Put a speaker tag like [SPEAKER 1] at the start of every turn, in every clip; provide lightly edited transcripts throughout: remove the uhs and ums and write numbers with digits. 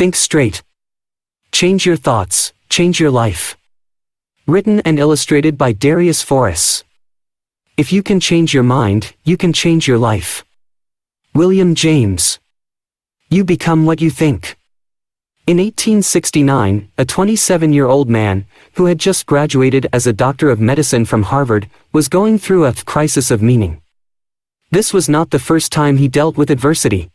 [SPEAKER 1] Think straight. Change your thoughts, change your life. Written and illustrated by Darius Foroux. If you can change your mind, you can change your life. William James. You become what you think. In 1869, a 27-year-old man, who had just graduated as a doctor of medicine from Harvard, was going through a crisis of meaning. This was not the first time he dealt with adversity.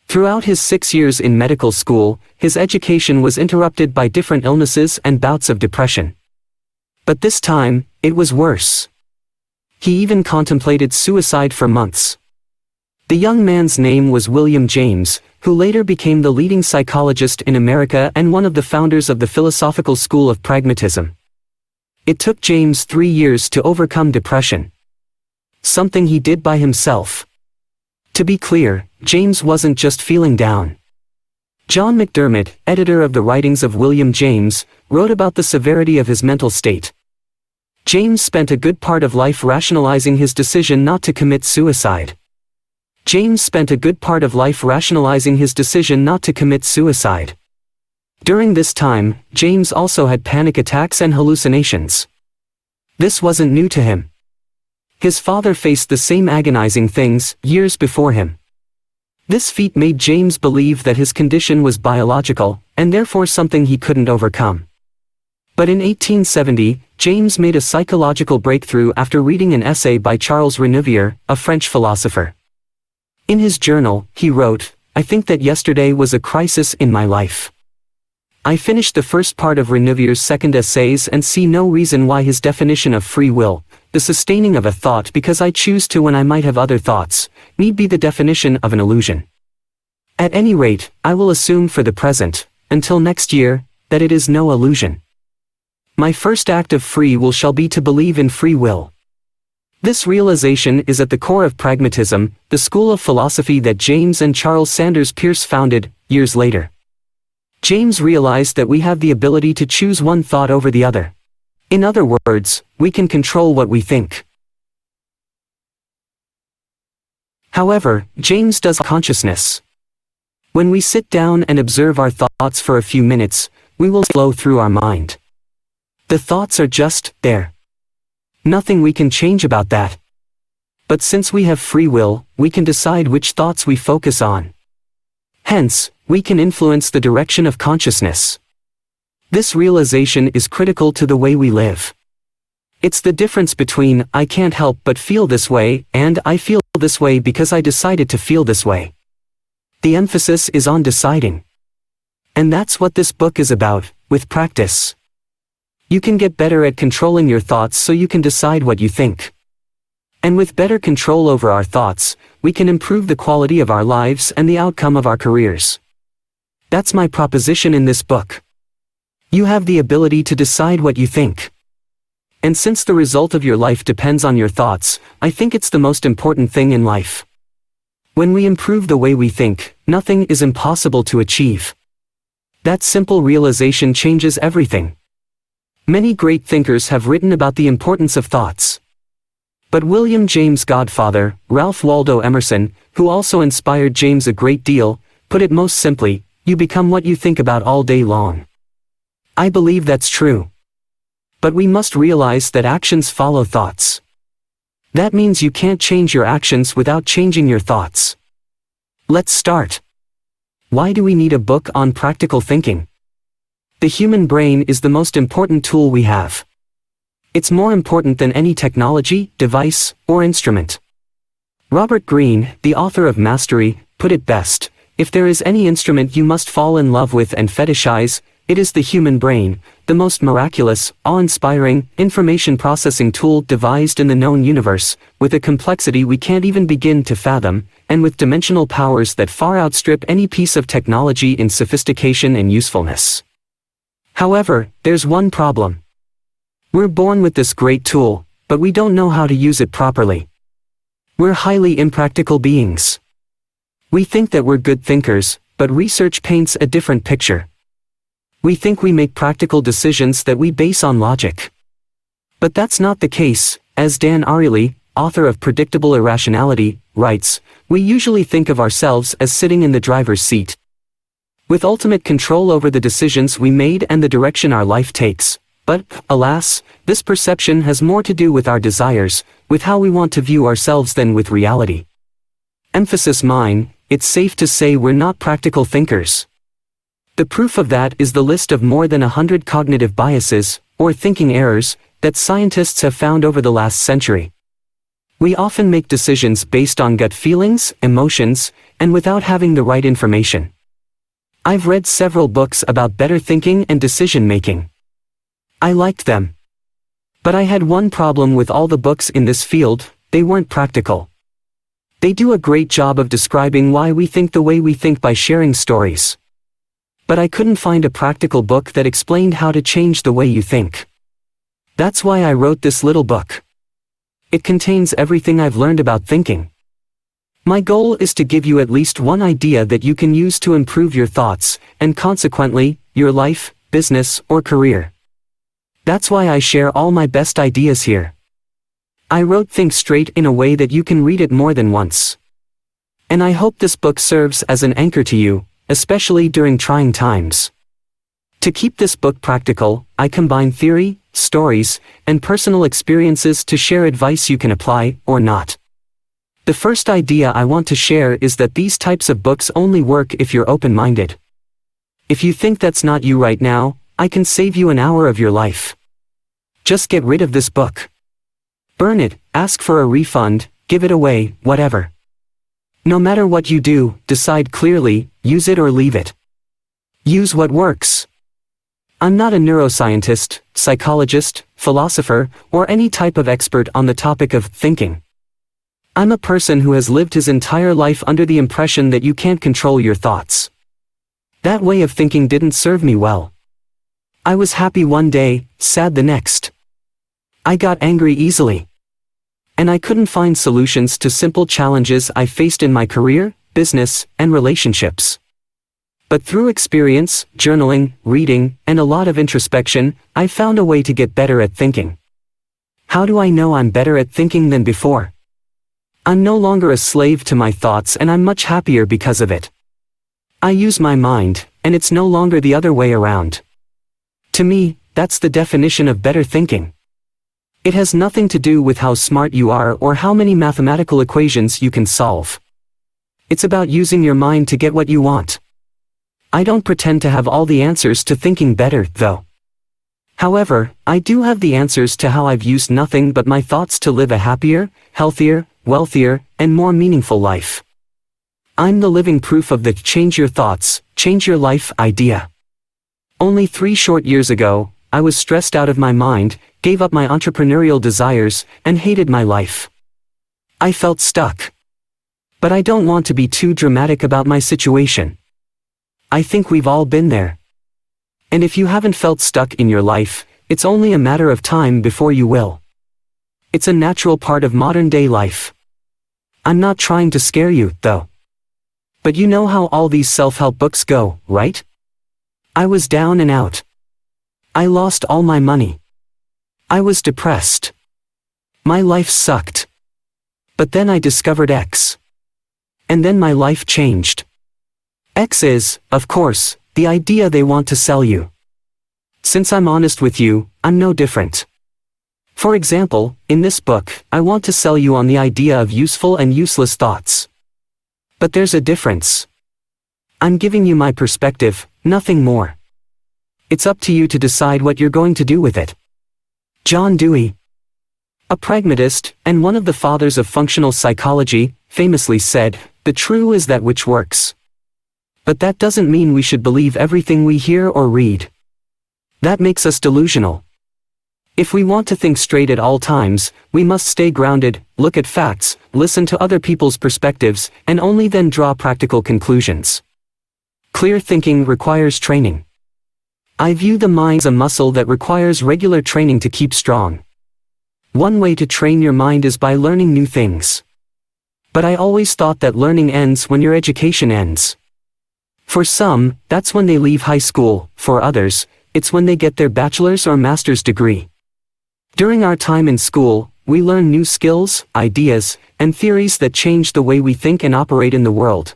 [SPEAKER 1] Throughout his 6 years in medical school, his education was interrupted by different illnesses and bouts of depression. But this time, it was worse. He even contemplated suicide for months. The young man's name was William James, who later became the leading psychologist in America and one of the founders of the philosophical school of pragmatism. It took James 3 years to overcome depression. Something he did by himself. To be clear, James wasn't just feeling down. John McDermott, editor of the writings of William James, wrote about the severity of his mental state. James spent a good part of life rationalizing his decision not to commit suicide. During this time, James also had panic attacks and hallucinations. This wasn't new to him. His father faced the same agonizing things years before him. This feat made James believe that his condition was biological, and therefore something he couldn't overcome. But in 1870, James made a psychological breakthrough after reading an essay by Charles Renouvier, a French philosopher. In his journal, he wrote, "I think that yesterday was a crisis in my life." I finished the first part of Renouvier's second essays and see no reason why his definition of free will, the sustaining of a thought because I choose to when I might have other thoughts, need be the definition of an illusion. At any rate, I will assume for the present, until next year, that it is no illusion. My first act of free will shall be to believe in free will. This realization is at the core of pragmatism, the school of philosophy that James and Charles Sanders Peirce founded, years later. James realized that we have the ability to choose one thought over the other. In other words, we can control what we think. However, James does consciousness. When we sit down and observe our thoughts for a few minutes, we will flow through our mind. The thoughts are just there. Nothing we can change about that. But since we have free will, we can decide which thoughts we focus on. Hence, we can influence the direction of consciousness. This realization is critical to the way we live. It's the difference between "I can't help but feel this way" and "I feel this way because I decided to feel this way." The emphasis is on deciding. And that's what this book is about, with practice. You can get better at controlling your thoughts so you can decide what you think. And with better control over our thoughts, we can improve the quality of our lives and the outcome of our careers. That's my proposition in this book. You have the ability to decide what you think. And since the result of your life depends on your thoughts, I think it's the most important thing in life. When we improve the way we think, nothing is impossible to achieve. That simple realization changes everything. Many great thinkers have written about the importance of thoughts. But William James' godfather, Ralph Waldo Emerson, who also inspired James a great deal, put it most simply, "You become what you think about all day long." I believe that's true. But we must realize that actions follow thoughts. That means you can't change your actions without changing your thoughts. Let's start. Why do we need a book on practical thinking? The human brain is the most important tool we have. It's more important than any technology, device, or instrument. Robert Greene, the author of Mastery, put it best: if there is any instrument you must fall in love with and fetishize, it is the human brain, the most miraculous, awe-inspiring, information processing tool devised in the known universe, with a complexity we can't even begin to fathom, and with dimensional powers that far outstrip any piece of technology in sophistication and usefulness. However, there's one problem. We're born with this great tool, but we don't know how to use it properly. We're highly impractical beings. We think that we're good thinkers, but research paints a different picture. We think we make practical decisions that we base on logic. But that's not the case, as Dan Ariely, author of Predictable Irrationality, writes, we usually think of ourselves as sitting in the driver's seat. with ultimate control over the decisions we made and the direction our life takes. But, alas, this perception has more to do with our desires, with how we want to view ourselves than with reality. Emphasis mine, it's safe to say we're not practical thinkers. The proof of that is the list of more than 100 cognitive biases, or thinking errors, that scientists have found over the last century. We often make decisions based on gut feelings, emotions, and without having the right information. I've read several books about better thinking and decision-making. I liked them. But I had one problem with all the books in this field: they weren't practical. They do a great job of describing why we think the way we think by sharing stories. But I couldn't find a practical book that explained how to change the way you think. That's why I wrote this little book. It contains everything I've learned about thinking. My goal is to give you at least one idea that you can use to improve your thoughts, and consequently, your life, business, or career. That's why I share all my best ideas here. I wrote Think Straight in a way that you can read it more than once. And I hope this book serves as an anchor to you, especially during trying times. To keep this book practical, I combine theory, stories, and personal experiences to share advice you can apply, or not. The first idea I want to share is that these types of books only work if you're open-minded. If you think that's not you right now, I can save you an hour of your life. Just get rid of this book. Burn it, ask for a refund, give it away, whatever. No matter what you do, decide clearly, use it or leave it. Use what works. I'm not a neuroscientist, psychologist, philosopher, or any type of expert on the topic of thinking. I'm a person who has lived his entire life under the impression that you can't control your thoughts. That way of thinking didn't serve me well. I was happy one day, sad the next. I got angry easily. And I couldn't find solutions to simple challenges I faced in my career, business, and relationships. But through experience, journaling, reading, and a lot of introspection, I found a way to get better at thinking. How do I know I'm better at thinking than before? I'm no longer a slave to my thoughts, and I'm much happier because of it. I use my mind, and it's no longer the other way around. To me, that's the definition of better thinking. It has nothing to do with how smart you are or how many mathematical equations you can solve. It's about using your mind to get what you want. I don't pretend to have all the answers to thinking better, though. However, I do have the answers to how I've used nothing but my thoughts to live a happier, healthier, wealthier, and more meaningful life. I'm the living proof of the change your thoughts, change your life idea. Only 3 short years ago, I was stressed out of my mind, gave up my entrepreneurial desires, and hated my life. I felt stuck. But I don't want to be too dramatic about my situation. I think we've all been there. And if you haven't felt stuck in your life, it's only a matter of time before you will. It's a natural part of modern-day life. I'm not trying to scare you, though. But you know how all these self-help books go, right? I was down and out. I lost all my money. I was depressed. My life sucked. But then I discovered X. And then my life changed. X is, of course, the idea they want to sell you. Since I'm honest with you, I'm no different. For example, in this book, I want to sell you on the idea of useful and useless thoughts. But there's a difference. I'm giving you my perspective, nothing more. It's up to you to decide what you're going to do with it. John Dewey, a pragmatist, and one of the fathers of functional psychology, famously said, "The true is that which works." But that doesn't mean we should believe everything we hear or read. That makes us delusional. If we want to think straight at all times, we must stay grounded, look at facts, listen to other people's perspectives, and only then draw practical conclusions. Clear thinking requires training. I view the mind as a muscle that requires regular training to keep strong. One way to train your mind is by learning new things. But I always thought that learning ends when your education ends. For some, that's when they leave high school; for others, it's when they get their bachelor's or master's degree. During our time in school, we learn new skills, ideas, and theories that change the way we think and operate in the world.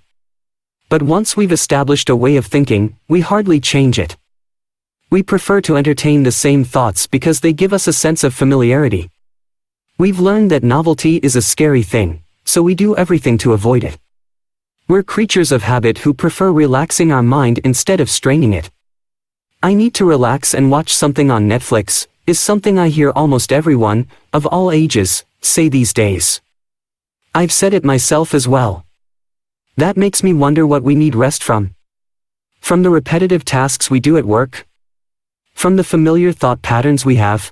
[SPEAKER 1] But once we've established a way of thinking, we hardly change it. We prefer to entertain the same thoughts because they give us a sense of familiarity. We've learned that novelty is a scary thing, so we do everything to avoid it. We're creatures of habit who prefer relaxing our mind instead of straining it. "I need to relax and watch something on Netflix," is something I hear almost everyone, of all ages, say these days. I've said it myself as well. That makes me wonder what we need rest from. From the repetitive tasks we do at work? From the familiar thought patterns we have?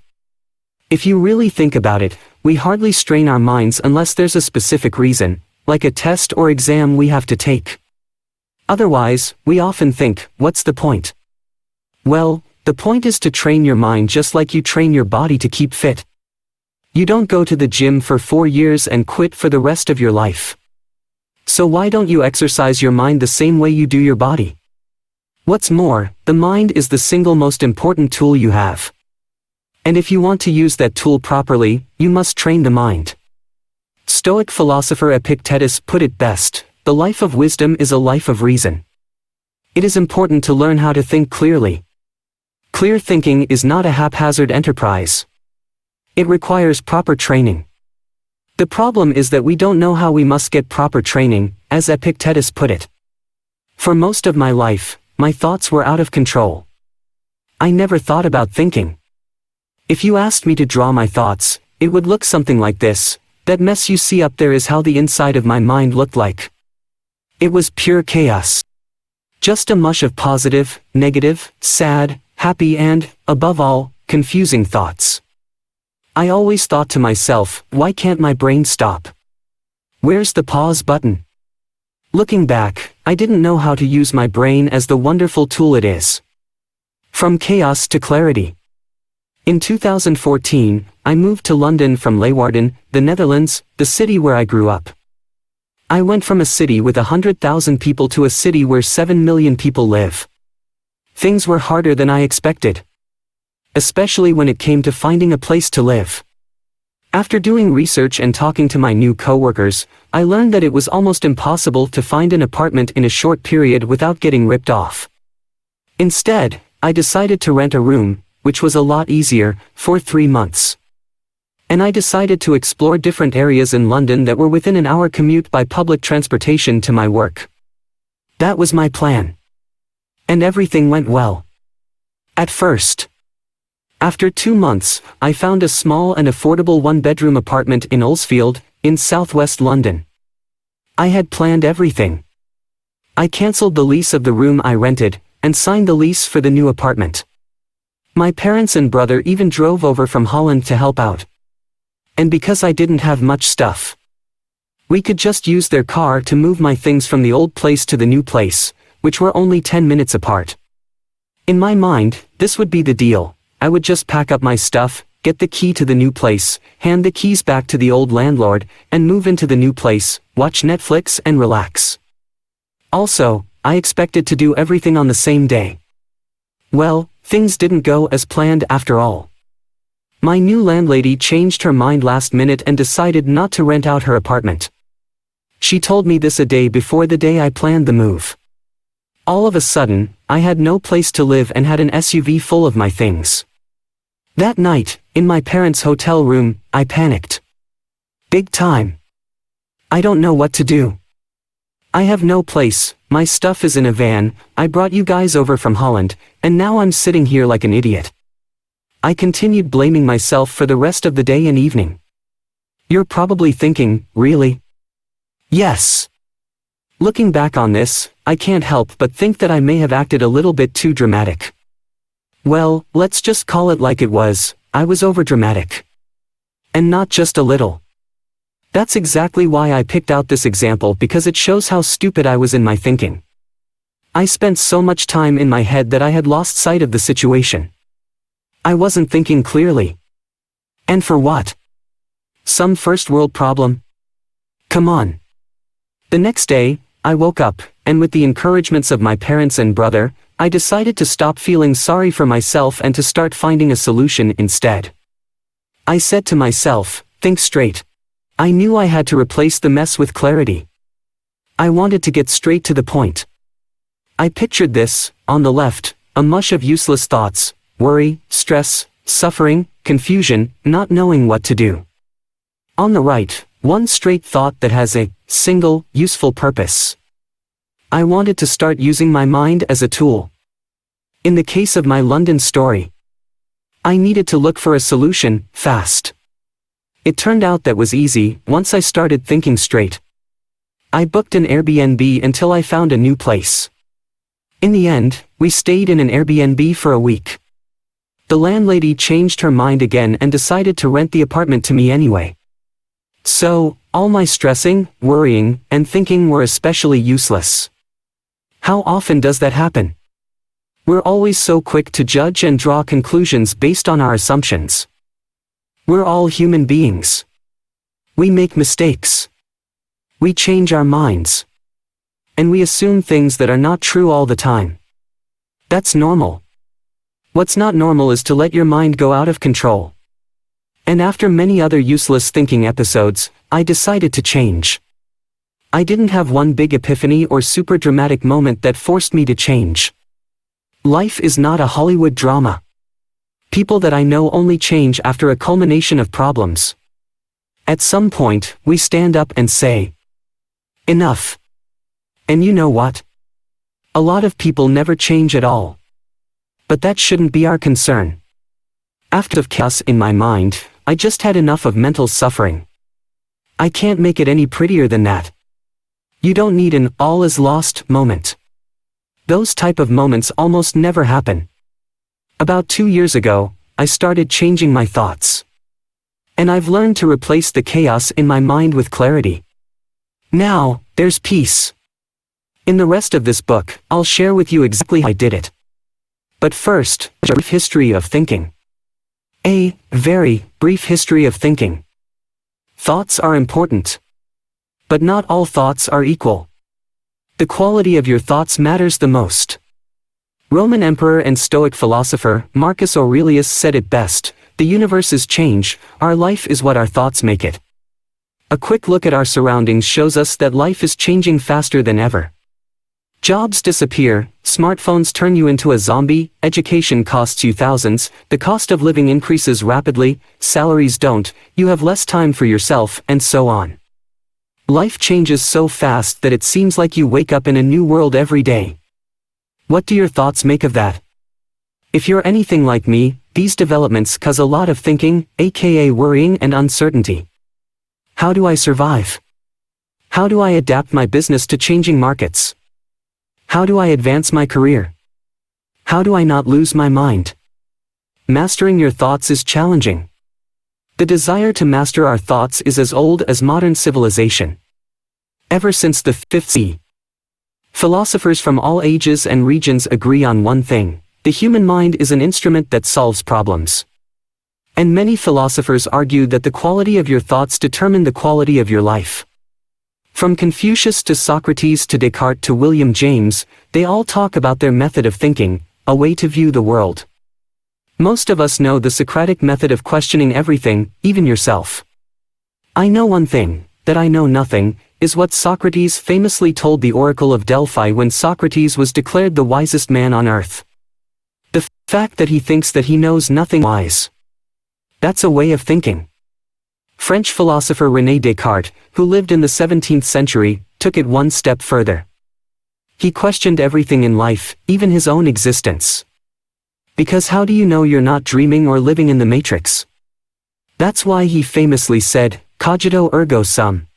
[SPEAKER 1] If you really think about it, we hardly strain our minds unless there's a specific reason, like a test or exam we have to take. Otherwise, we often think, what's the point? Well, the point is to train your mind just like you train your body to keep fit. You don't go to the gym for 4 years and quit for the rest of your life. So why don't you exercise your mind the same way you do your body? What's more, the mind is the single most important tool you have. And if you want to use that tool properly, you must train the mind. Stoic philosopher Epictetus put it best, "The life of wisdom is a life of reason." It is important to learn how to think clearly. Clear thinking is not a haphazard enterprise. It requires proper training. The problem is that we don't know how we must get proper training, as Epictetus put it. For most of my life, my thoughts were out of control. I never thought about thinking. If you asked me to draw my thoughts, it would look something like this. That mess you see up there is how the inside of my mind looked like. It was pure chaos. Just a mush of positive, negative, sad, happy and, above all, confusing thoughts. I always thought to myself, why can't my brain stop? Where's the pause button? Looking back, I didn't know how to use my brain as the wonderful tool it is. From chaos to clarity. In 2014, I moved to London from Leeuwarden, the Netherlands, the city where I grew up. I went from a city with 100,000 people to a city where 7 million people live. Things were harder than I expected. Especially when it came to finding a place to live. After doing research and talking to my new coworkers, I learned that it was almost impossible to find an apartment in a short period without getting ripped off. Instead, I decided to rent a room, which was a lot easier, for 3 months. And I decided to explore different areas in London that were within an hour commute by public transportation to my work. That was my plan. And everything went well. At first. After 2 months, I found a small and affordable one-bedroom apartment in Earlsfield, in southwest London. I had planned everything. I cancelled the lease of the room I rented, and signed the lease for the new apartment. My parents and brother even drove over from Holland to help out. And because I didn't have much stuff, we could just use their car to move my things from the old place to the new place, which were only 10 minutes apart. In my mind, this would be the deal. I would just pack up my stuff, get the key to the new place, hand the keys back to the old landlord, and move into the new place, watch Netflix and relax. Also, I expected to do everything on the same day. Well, things didn't go as planned after all. My new landlady changed her mind last minute and decided not to rent out her apartment. She told me this a day before the day I planned the move. All of a sudden, I had no place to live and had an SUV full of my things. That night, in my parents' hotel room, I panicked. Big time. I don't know what to do. I have no place, my stuff is in a van, I brought you guys over from Holland, and now I'm sitting here like an idiot. I continued blaming myself for the rest of the day and evening. You're probably thinking, really? Yes. Looking back on this, I can't help but think that I may have acted a little bit too dramatic. Well, let's just call it like it was, I was overdramatic. And not just a little. That's exactly why I picked out this example, because it shows how stupid I was in my thinking. I spent so much time in my head that I had lost sight of the situation. I wasn't thinking clearly. And for what? Some first world problem? Come on. The next day, I woke up, and with the encouragements of my parents and brother, I decided to stop feeling sorry for myself and to start finding a solution instead. I said to myself, think straight. I knew I had to replace the mess with clarity. I wanted to get straight to the point. I pictured this, on the left, a mush of useless thoughts, worry, stress, suffering, confusion, not knowing what to do. On the right, one straight thought that has a single, useful purpose. I wanted to start using my mind as a tool. In the case of my London story, I needed to look for a solution, fast. It turned out that was easy, once I started thinking straight. I booked an Airbnb until I found a new place. In the end, we stayed in an Airbnb for a week. The landlady changed her mind again and decided to rent the apartment to me anyway. So, all my stressing, worrying, and thinking were especially useless. How often does that happen? We're always so quick to judge and draw conclusions based on our assumptions. We're all human beings. We make mistakes. We change our minds. And we assume things that are not true all the time. That's normal. What's not normal is to let your mind go out of control. And after many other useless thinking episodes, I decided to change. I didn't have one big epiphany or super dramatic moment that forced me to change. Life is not a Hollywood drama. People that I know only change after a culmination of problems. At some point, we stand up and say, enough. And you know what? A lot of people never change at all. But that shouldn't be our concern. After the chaos in my mind, I just had enough of mental suffering. I can't make it any prettier than that. You don't need an all is lost moment. Those type of moments almost never happen. About 2 years ago, I started changing my thoughts. And I've learned to replace the chaos in my mind with clarity. Now, there's peace. In the rest of this book, I'll share with you exactly how I did it. But first, a brief history of thinking. A very brief history of thinking. Thoughts are important. But not all thoughts are equal. The quality of your thoughts matters the most. Roman emperor and Stoic philosopher Marcus Aurelius said it best, the universe is change, our life is what our thoughts make it. A quick look at our surroundings shows us that life is changing faster than ever. Jobs disappear, smartphones turn you into a zombie, education costs you thousands, the cost of living increases rapidly, salaries don't, you have less time for yourself, and so on. Life changes so fast that it seems like you wake up in a new world every day. What do your thoughts make of that? If you're anything like me, these developments cause a lot of thinking, aka worrying and uncertainty. How do I survive? How do I adapt my business to changing markets? How do I advance my career? How do I not lose my mind? Mastering your thoughts is challenging. The desire to master our thoughts is as old as modern civilization. Ever since the 5th century. Philosophers from all ages and regions agree on one thing: the human mind is an instrument that solves problems. And many philosophers argue that the quality of your thoughts determine the quality of your life. From Confucius to Socrates to Descartes to William James, they all talk about their method of thinking, a way to view the world. Most of us know the Socratic method of questioning everything, even yourself. I know one thing, that I know nothing, is what Socrates famously told the Oracle of Delphi when Socrates was declared the wisest man on earth. The fact that he thinks that he knows nothing wise. That's a way of thinking. French philosopher René Descartes, who lived in the 17th century, took it one step further. He questioned everything in life, even his own existence. Because how do you know you're not dreaming or living in the matrix? That's why he famously said, cogito ergo sum.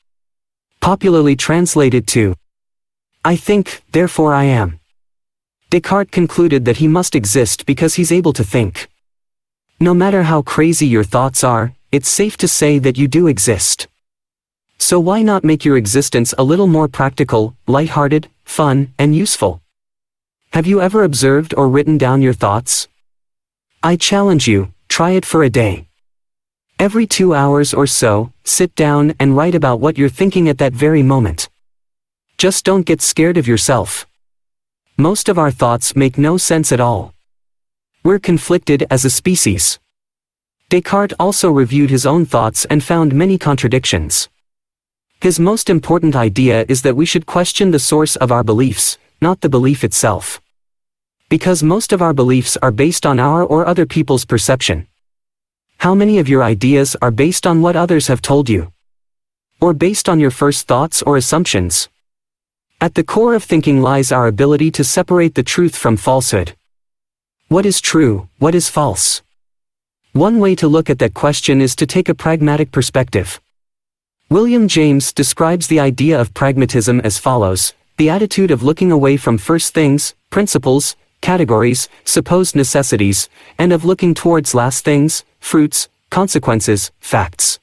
[SPEAKER 1] Popularly translated to, I think, therefore I am. Descartes concluded that he must exist because he's able to think. No matter how crazy your thoughts are, it's safe to say that you do exist. So why not make your existence a little more practical, lighthearted, fun, and useful? Have you ever observed or written down your thoughts? I challenge you, try it for a day. Every 2 hours or so, sit down and write about what you're thinking at that very moment. Just don't get scared of yourself. Most of our thoughts make no sense at all. We're conflicted as a species. Descartes also reviewed his own thoughts and found many contradictions. His most important idea is that we should question the source of our beliefs, not the belief itself. Because most of our beliefs are based on our or other people's perception. How many of your ideas are based on what others have told you? Or based on your first thoughts or assumptions? At the core of thinking lies our ability to separate the truth from falsehood. What is true, what is false? One way to look at that question is to take a pragmatic perspective. William James describes the idea of pragmatism as follows: the attitude of looking away from first things, principles, categories, supposed necessities, and of looking towards last things, fruits, consequences, facts.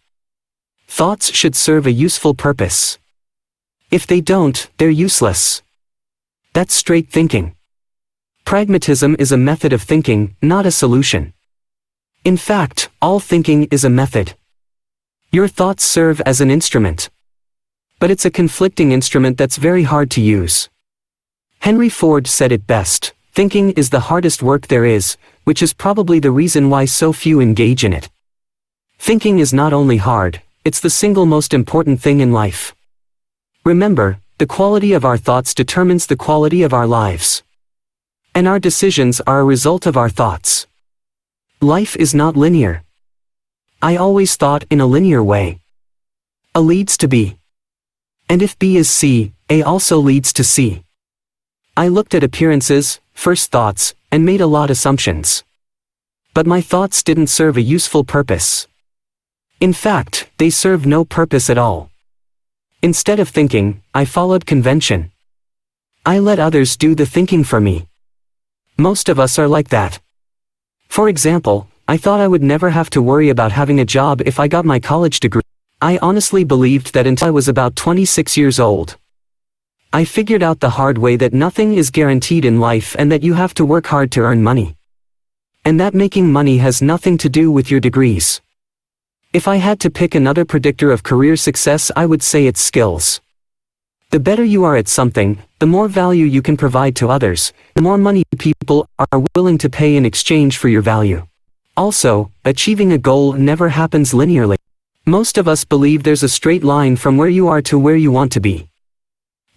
[SPEAKER 1] Thoughts should serve a useful purpose. If they don't, they're useless. That's straight thinking. Pragmatism is a method of thinking, not a solution. In fact, all thinking is a method. Your thoughts serve as an instrument. But it's a conflicting instrument that's very hard to use. Henry Ford said it best: thinking is the hardest work there is, which is probably the reason why so few engage in it. Thinking is not only hard, it's the single most important thing in life. Remember, the quality of our thoughts determines the quality of our lives. And our decisions are a result of our thoughts. Life is not linear. I always thought in a linear way. A leads to B. And if B is C, A also leads to C. I looked at appearances, first thoughts, and made a lot of assumptions. But my thoughts didn't serve a useful purpose. In fact, they served no purpose at all. Instead of thinking, I followed convention. I let others do the thinking for me. Most of us are like that. For example, I thought I would never have to worry about having a job if I got my college degree. I honestly believed that until I was about 26 years old. I figured out the hard way that nothing is guaranteed in life and that you have to work hard to earn money. And that making money has nothing to do with your degrees. If I had to pick another predictor of career success, I would say it's skills. The better you are at something, the more value you can provide to others, the more money people are willing to pay in exchange for your value. Also, achieving a goal never happens linearly. Most of us believe there's a straight line from where you are to where you want to be.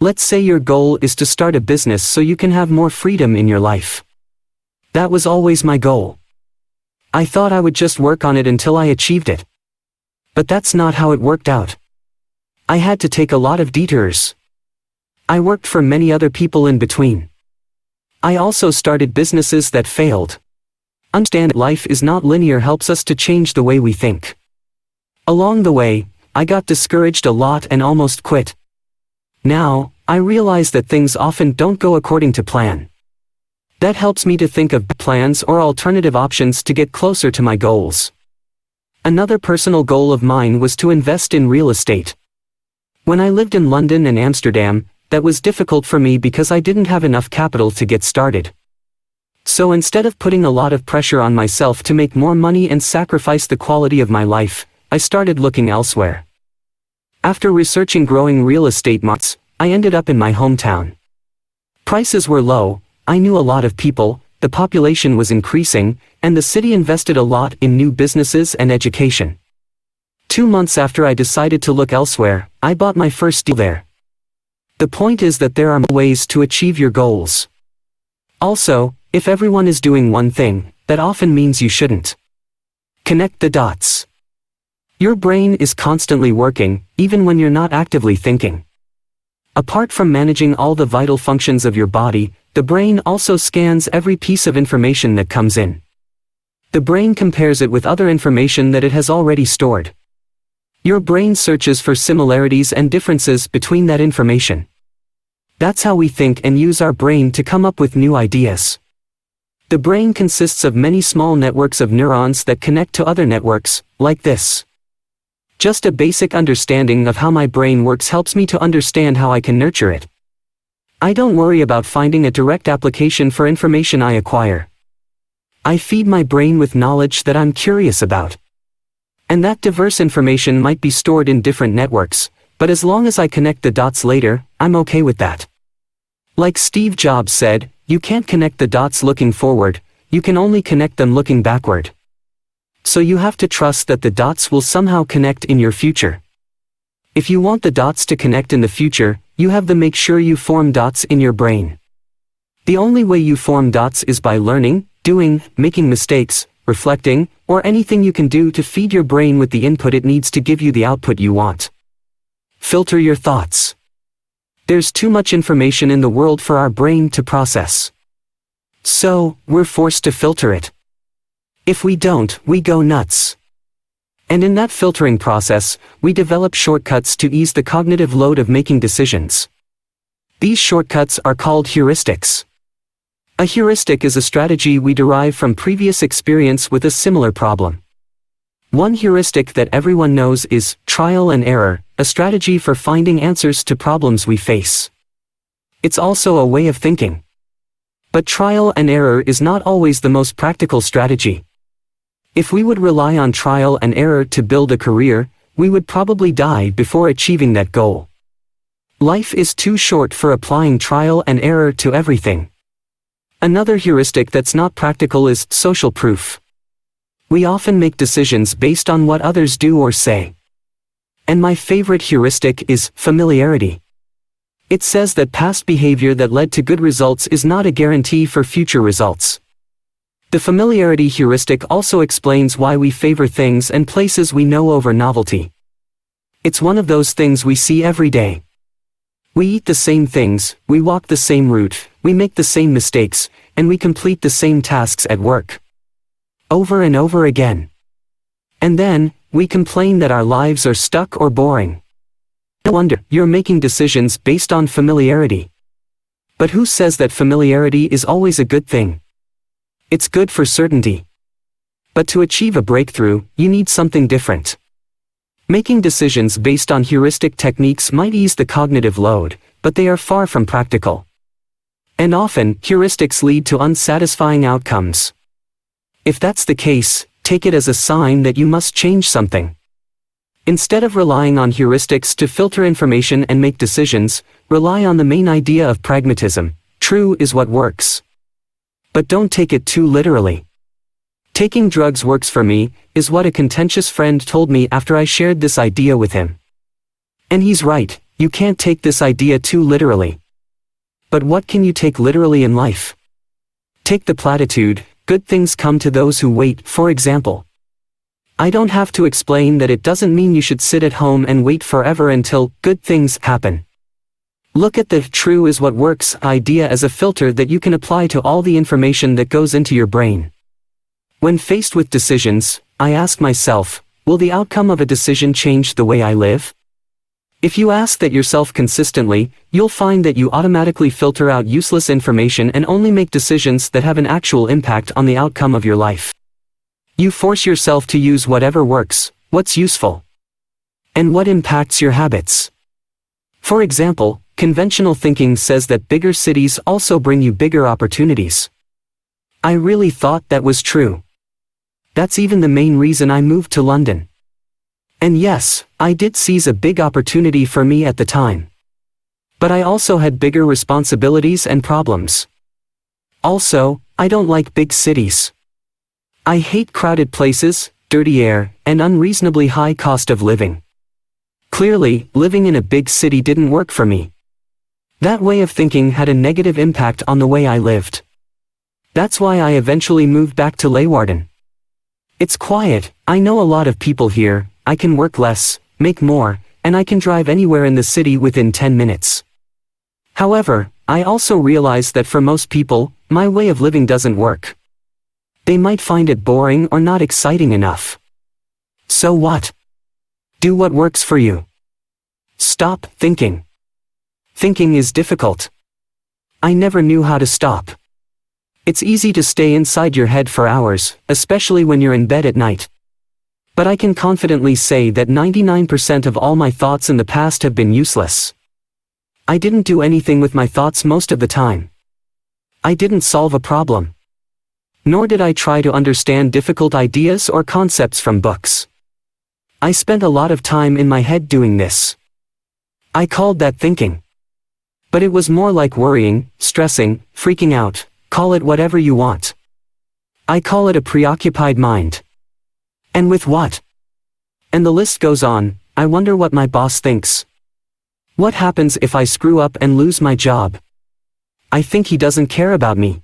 [SPEAKER 1] Let's say your goal is to start a business so you can have more freedom in your life. That was always my goal. I thought I would just work on it until I achieved it. But that's not how it worked out. I had to take a lot of detours. I worked for many other people in between. I also started businesses that failed. Understand that life is not linear helps us to change the way we think. Along the way, I got discouraged a lot and almost quit. Now, I realize that things often don't go according to plan. That helps me to think of plans or alternative options to get closer to my goals. Another personal goal of mine was to invest in real estate. When I lived in London and Amsterdam, that was difficult for me because I didn't have enough capital to get started. So instead of putting a lot of pressure on myself to make more money and sacrifice the quality of my life, I started looking elsewhere. After researching growing real estate markets, I ended up in my hometown. Prices were low, I knew a lot of people, the population was increasing, and the city invested a lot in new businesses and education. 2 months after I decided to look elsewhere, I bought my first deal there. The point is that there are ways to achieve your goals. Also, if everyone is doing one thing, that often means you shouldn't. Connect the dots. Your brain is constantly working, even when you're not actively thinking. Apart from managing all the vital functions of your body, the brain also scans every piece of information that comes in. The brain compares it with other information that it has already stored. Your brain searches for similarities and differences between that information. That's how we think and use our brain to come up with new ideas. The brain consists of many small networks of neurons that connect to other networks, like this. Just a basic understanding of how my brain works helps me to understand how I can nurture it. I don't worry about finding a direct application for information I acquire. I feed my brain with knowledge that I'm curious about. And that diverse information might be stored in different networks, but as long as I connect the dots later, I'm okay with that. Like Steve Jobs said, you can't connect the dots looking forward, you can only connect them looking backward. So you have to trust that the dots will somehow connect in your future. If you want the dots to connect in the future, you have to make sure you form dots in your brain. The only way you form dots is by learning, doing, making mistakes, reflecting, or anything you can do to feed your brain with the input it needs to give you the output you want. Filter your thoughts. There's too much information in the world for our brain to process. So, we're forced to filter it. If we don't, we go nuts. And in that filtering process, we develop shortcuts to ease the cognitive load of making decisions. These shortcuts are called heuristics. A heuristic is a strategy we derive from previous experience with a similar problem. One heuristic that everyone knows is trial and error, a strategy for finding answers to problems we face. It's also a way of thinking. But trial and error is not always the most practical strategy. If we would rely on trial and error to build a career, we would probably die before achieving that goal. Life is too short for applying trial and error to everything. Another heuristic that's not practical is social proof. We often make decisions based on what others do or say. And my favorite heuristic is familiarity. It says that past behavior that led to good results is not a guarantee for future results. The familiarity heuristic also explains why we favor things and places we know over novelty. It's one of those things we see every day. We eat the same things, we walk the same route, we make the same mistakes, and we complete the same tasks at work. Over and over again. And then, we complain that our lives are stuck or boring. No wonder you're making decisions based on familiarity. But who says that familiarity is always a good thing? It's good for certainty. But to achieve a breakthrough, you need something different. Making decisions based on heuristic techniques might ease the cognitive load, but they are far from practical. And often, heuristics lead to unsatisfying outcomes. If that's the case, take it as a sign that you must change something. Instead of relying on heuristics to filter information and make decisions, rely on the main idea of pragmatism. True is what works. But don't take it too literally. Taking drugs works for me, is what a contentious friend told me after I shared this idea with him. And he's right, you can't take this idea too literally. But what can you take literally in life? Take the platitude, good things come to those who wait, for example. I don't have to explain that it doesn't mean you should sit at home and wait forever until good things happen. Look at the true is what works idea as a filter that you can apply to all the information that goes into your brain. When faced with decisions, I ask myself, will the outcome of a decision change the way I live? If you ask that yourself consistently, you'll find that you automatically filter out useless information and only make decisions that have an actual impact on the outcome of your life. You force yourself to use whatever works, what's useful, and what impacts your habits. For example, conventional thinking says that bigger cities also bring you bigger opportunities. I really thought that was true. That's even the main reason I moved to London. And yes, I did seize a big opportunity for me at the time. But I also had bigger responsibilities and problems. Also, I don't like big cities. I hate crowded places, dirty air, and unreasonably high cost of living. Clearly, living in a big city didn't work for me. That way of thinking had a negative impact on the way I lived. That's why I eventually moved back to Leeuwarden. It's quiet, I know a lot of people here, I can work less, make more, and I can drive anywhere in the city within 10 minutes. However, I also realize that for most people, my way of living doesn't work. They might find it boring or not exciting enough. So what? Do what works for you. Stop thinking. Thinking is difficult. I never knew how to stop. It's easy to stay inside your head for hours, especially when you're in bed at night. But I can confidently say that 99% of all my thoughts in the past have been useless. I didn't do anything with my thoughts most of the time. I didn't solve a problem. Nor did I try to understand difficult ideas or concepts from books. I spent a lot of time in my head doing this. I called that thinking. But it was more like worrying, stressing, freaking out, call it whatever you want. I call it a preoccupied mind. And with what? And the list goes on, I wonder what my boss thinks. What happens if I screw up and lose my job? I think he doesn't care about me.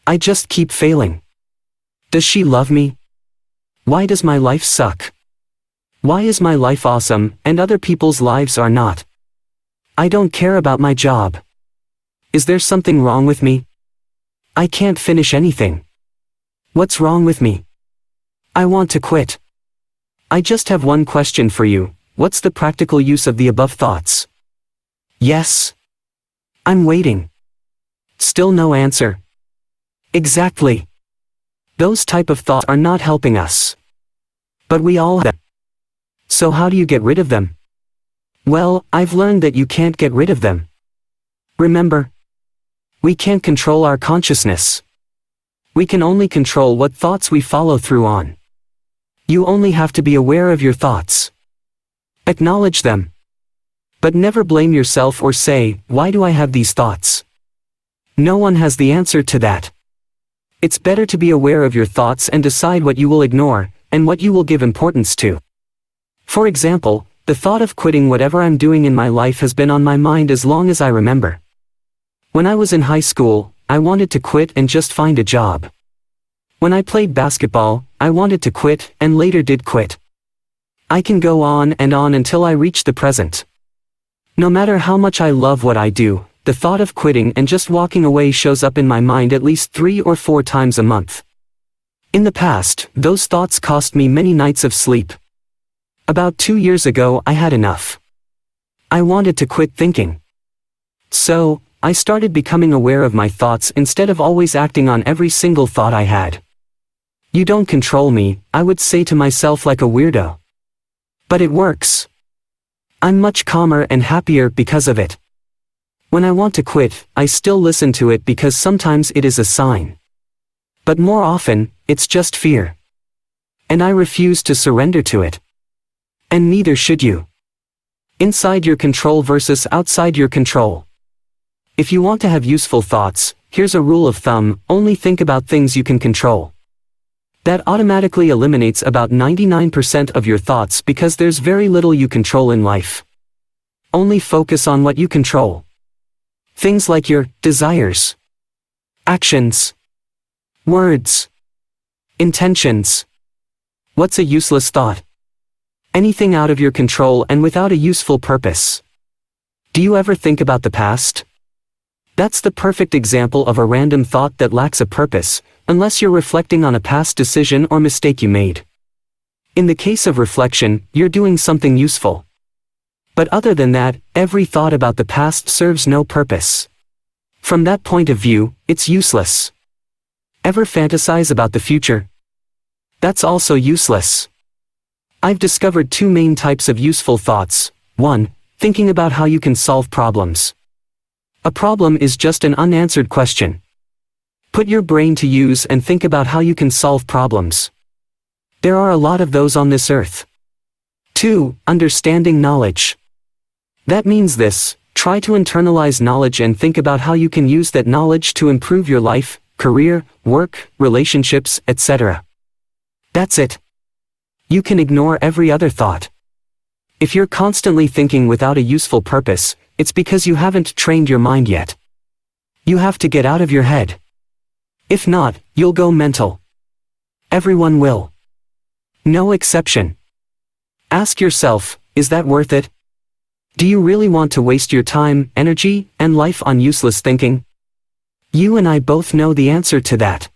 [SPEAKER 1] I just keep failing. Does she love me? Why does my life suck? Why is my life awesome, and other people's lives are not? I don't care about my job. Is there something wrong with me? I can't finish anything. What's wrong with me? I want to quit. I just have one question for you. What's the practical use of the above thoughts? Yes. I'm waiting. Still no answer. Exactly. Those type of thoughts are not helping us. But we all have them. So how do you get rid of them? Well, I've learned that you can't get rid of them. Remember, we can't control our consciousness. We can only control what thoughts we follow through on. You only have to be aware of your thoughts. Acknowledge them. But never blame yourself or say, why do I have these thoughts? No one has the answer to that. It's better to be aware of your thoughts and decide what you will ignore, and what you will give importance to. For example, the thought of quitting whatever I'm doing in my life has been on my mind as long as I remember. When I was in high school, I wanted to quit and just find a job. When I played basketball, I wanted to quit and later did quit. I can go on and on until I reach the present. No matter how much I love what I do, the thought of quitting and just walking away shows up in my mind at least 3 or 4 times a month. In the past, those thoughts cost me many nights of sleep. About 2 years ago, I had enough. I wanted to quit thinking. So, I started becoming aware of my thoughts instead of always acting on every single thought I had. You don't control me, I would say to myself like a weirdo. But it works. I'm much calmer and happier because of it. When I want to quit, I still listen to it because sometimes it is a sign. But more often, it's just fear. And I refuse to surrender to it. And neither should you. Inside your control versus outside your control. If you want to have useful thoughts, here's a rule of thumb: only think about things you can control. That automatically eliminates about 99% of your thoughts because there's very little you control in life. Only focus on what you control. Things like your desires, actions, words, intentions. What's a useless thought? Anything out of your control and without a useful purpose. Do you ever think about the past? That's the perfect example of a random thought that lacks a purpose, unless you're reflecting on a past decision or mistake you made. In the case of reflection, you're doing something useful. But other than that, every thought about the past serves no purpose. From that point of view, it's useless. Ever fantasize about the future? That's also useless. I've discovered 2 main types of useful thoughts. 1. Thinking about how you can solve problems. A problem is just an unanswered question. Put your brain to use and think about how you can solve problems. There are a lot of those on this earth. 2. Understanding knowledge. That means this: try to internalize knowledge and think about how you can use that knowledge to improve your life, career, work, relationships, etc. That's it. You can ignore every other thought. If you're constantly thinking without a useful purpose, it's because you haven't trained your mind yet. You have to get out of your head. If not, you'll go mental. Everyone will. No exception. Ask yourself, is that worth it? Do you really want to waste your time, energy, and life on useless thinking? You and I both know the answer to that.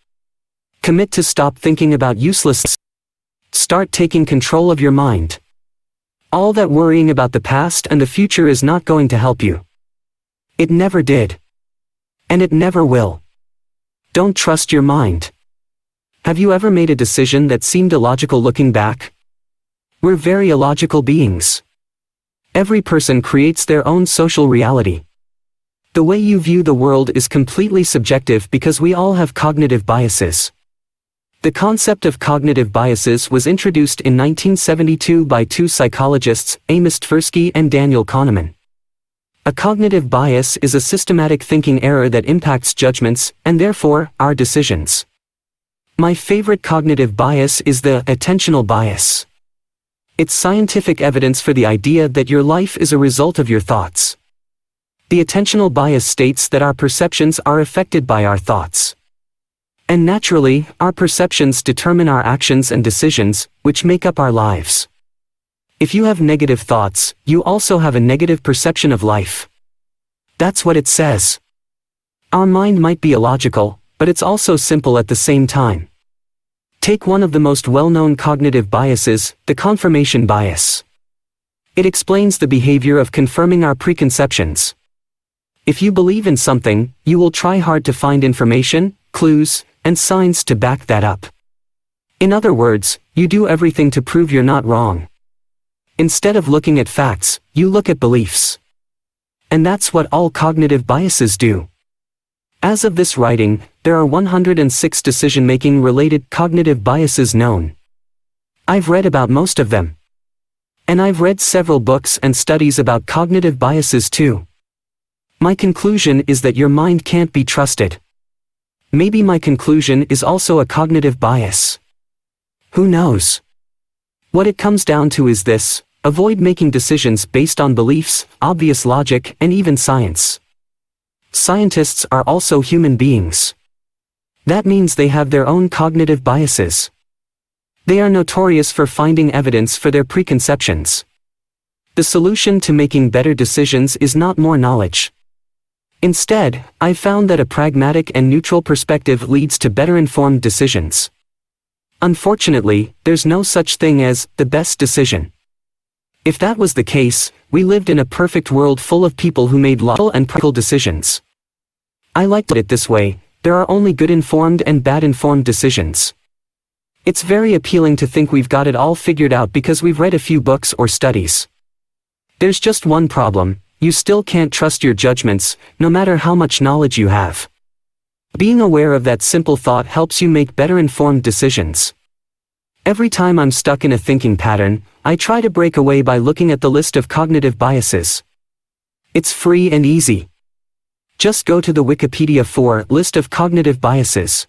[SPEAKER 1] Commit to stop thinking about useless. Start taking control of your mind. All that worrying about the past and the future is not going to help you. It never did. And it never will. Don't trust your mind. Have you ever made a decision that seemed illogical looking back? We're very illogical beings. Every person creates their own social reality. The way you view the world is completely subjective because we all have cognitive biases. The concept of cognitive biases was introduced in 1972 by 2 psychologists, Amos Tversky and Daniel Kahneman. A cognitive bias is a systematic thinking error that impacts judgments, and therefore, our decisions. My favorite cognitive bias is the attentional bias. It's scientific evidence for the idea that your life is a result of your thoughts. The attentional bias states that our perceptions are affected by our thoughts. And naturally, our perceptions determine our actions and decisions, which make up our lives. If you have negative thoughts, you also have a negative perception of life. That's what it says. Our mind might be illogical, but it's also simple at the same time. Take one of the most well-known cognitive biases, the confirmation bias. It explains the behavior of confirming our preconceptions. If you believe in something, you will try hard to find information, clues, and signs to back that up. In other words, you do everything to prove you're not wrong. Instead of looking at facts, you look at beliefs. And that's what all cognitive biases do. As of this writing, there are 106 decision-making related cognitive biases known. I've read about most of them. And I've read several books and studies about cognitive biases too. My conclusion is that your mind can't be trusted. Maybe my conclusion is also a cognitive bias. Who knows? What it comes down to is this: avoid making decisions based on beliefs, obvious logic, and even science. Scientists are also human beings. That means they have their own cognitive biases. They are notorious for finding evidence for their preconceptions. The solution to making better decisions is not more knowledge. Instead, I've found that a pragmatic and neutral perspective leads to better informed decisions. Unfortunately, there's no such thing as the best decision. If that was the case, we lived in a perfect world full of people who made logical and practical decisions. I like to put it this way: there are only good informed and bad informed decisions. It's very appealing to think we've got it all figured out because we've read a few books or studies. There's just one problem: you still can't trust your judgments, no matter how much knowledge you have. Being aware of that simple thought helps you make better informed decisions. Every time I'm stuck in a thinking pattern, I try to break away by looking at the list of cognitive biases. It's free and easy. Just go to the Wikipedia for list of cognitive biases.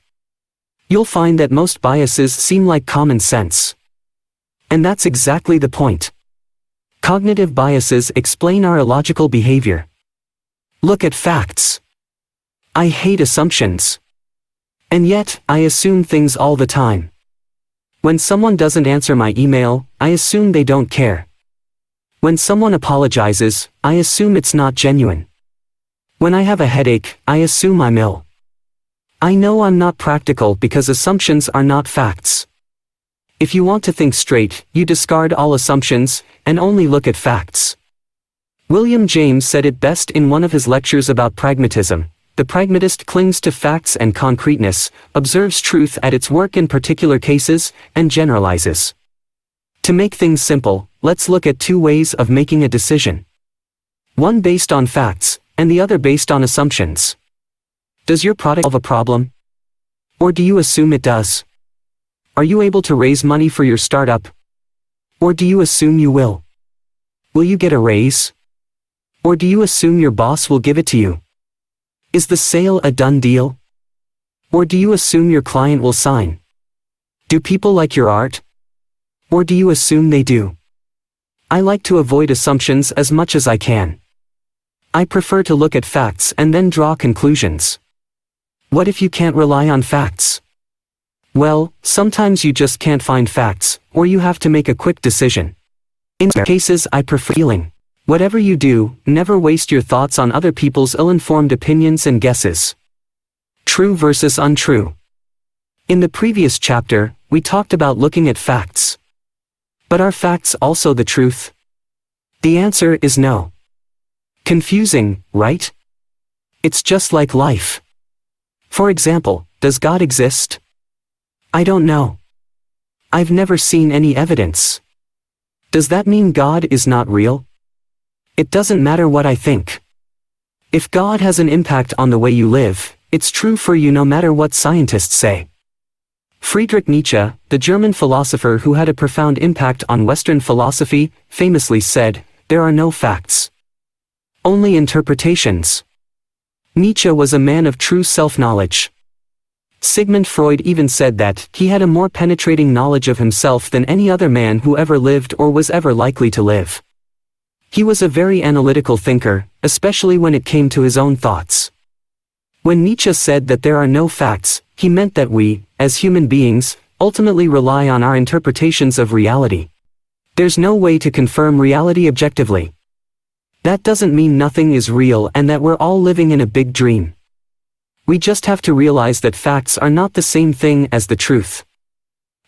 [SPEAKER 1] You'll find that most biases seem like common sense. And that's exactly the point. Cognitive biases explain our illogical behavior. Look at facts. I hate assumptions. And yet, I assume things all the time. When someone doesn't answer my email, I assume they don't care. When someone apologizes, I assume it's not genuine. When I have a headache, I assume I'm ill. I know I'm not practical because assumptions are not facts. If you want to think straight, you discard all assumptions, and only look at facts. William James said it best in one of his lectures about pragmatism: the pragmatist clings to facts and concreteness, observes truth at its work in particular cases, and generalizes. To make things simple, let's look at two ways of making a decision. One based on facts, and the other based on assumptions. Does your product solve a problem? Or do you assume it does? Are you able to raise money for your startup? Or do you assume you will? Will you get a raise? Or do you assume your boss will give it to you? Is the sale a done deal? Or do you assume your client will sign? Do people like your art? Or do you assume they do? I like to avoid assumptions as much as I can. I prefer to look at facts and then draw conclusions. What if you can't rely on facts? Well, sometimes you just can't find facts, or you have to make a quick decision. In cases, I prefer feeling. Whatever you do, never waste your thoughts on other people's ill-informed opinions and guesses. True versus untrue. In the previous chapter, we talked about looking at facts. But are facts also the truth? The answer is no. Confusing, right? It's just like life. For example, does God exist? I don't know. I've never seen any evidence. Does that mean God is not real? It doesn't matter what I think. If God has an impact on the way you live, it's true for you no matter what scientists say. Friedrich Nietzsche, the German philosopher who had a profound impact on Western philosophy, famously said, "There are no facts. Only interpretations." Nietzsche was a man of true self-knowledge. Sigmund Freud even said that he had a more penetrating knowledge of himself than any other man who ever lived or was ever likely to live. He was a very analytical thinker, especially when it came to his own thoughts. When Nietzsche said that there are no facts, he meant that we, as human beings, ultimately rely on our interpretations of reality. There's no way to confirm reality objectively. That doesn't mean nothing is real and that we're all living in a big dream. We just have to realize that facts are not the same thing as the truth.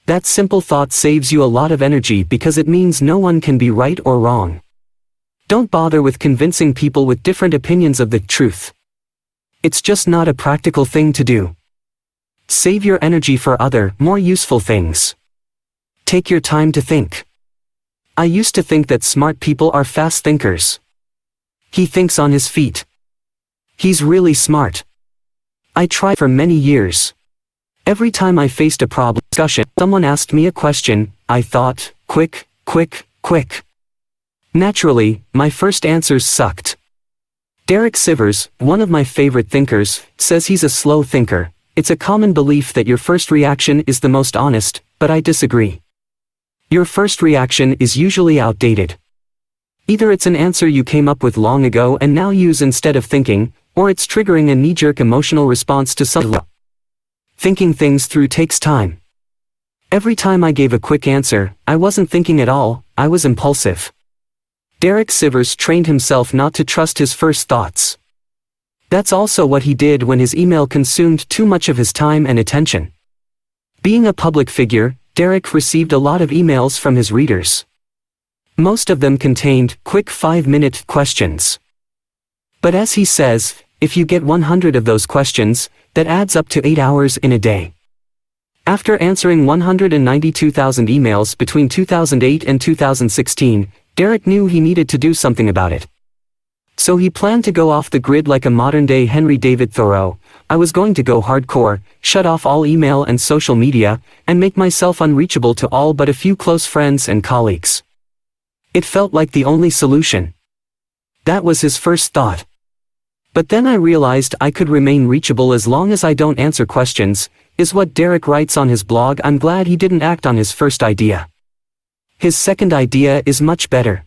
[SPEAKER 1] That simple thought saves you a lot of energy because it means no one can be right or wrong. Don't bother with convincing people with different opinions of the truth. It's just not a practical thing to do. Save your energy for other, more useful things. Take your time to think. I used to think that smart people are fast thinkers. He thinks on his feet. He's really smart. I tried for many years. Every time I faced a problem discussion, someone asked me a question, I thought, quick. Naturally, my first answers sucked. Derek Sivers, one of my favorite thinkers, says he's a slow thinker. It's a common belief that your first reaction is the most honest, but I disagree. Your first reaction is usually outdated. Either it's an answer you came up with long ago and now use instead of thinking, or it's triggering a knee-jerk emotional response to something. Thinking things through takes time. Every time I gave a quick answer, I wasn't thinking at all, I was impulsive. Derek Sivers trained himself not to trust his first thoughts. That's also what he did when his email consumed too much of his time and attention. Being a public figure, Derek received a lot of emails from his readers. Most of them contained quick 5-minute questions. But as he says, if you get 100 of those questions, that adds up to 8 hours in a day. After answering 192,000 emails between 2008 and 2016, Derek knew he needed to do something about it. So he planned to go off the grid like a modern-day Henry David Thoreau. I was going to go hardcore, shut off all email and social media, and make myself unreachable to all but a few close friends and colleagues. It felt like the only solution. That was his first thought. But then I realized I could remain reachable as long as I don't answer questions, is what Derek writes on his blog. I'm glad he didn't act on his first idea. His second idea is much better.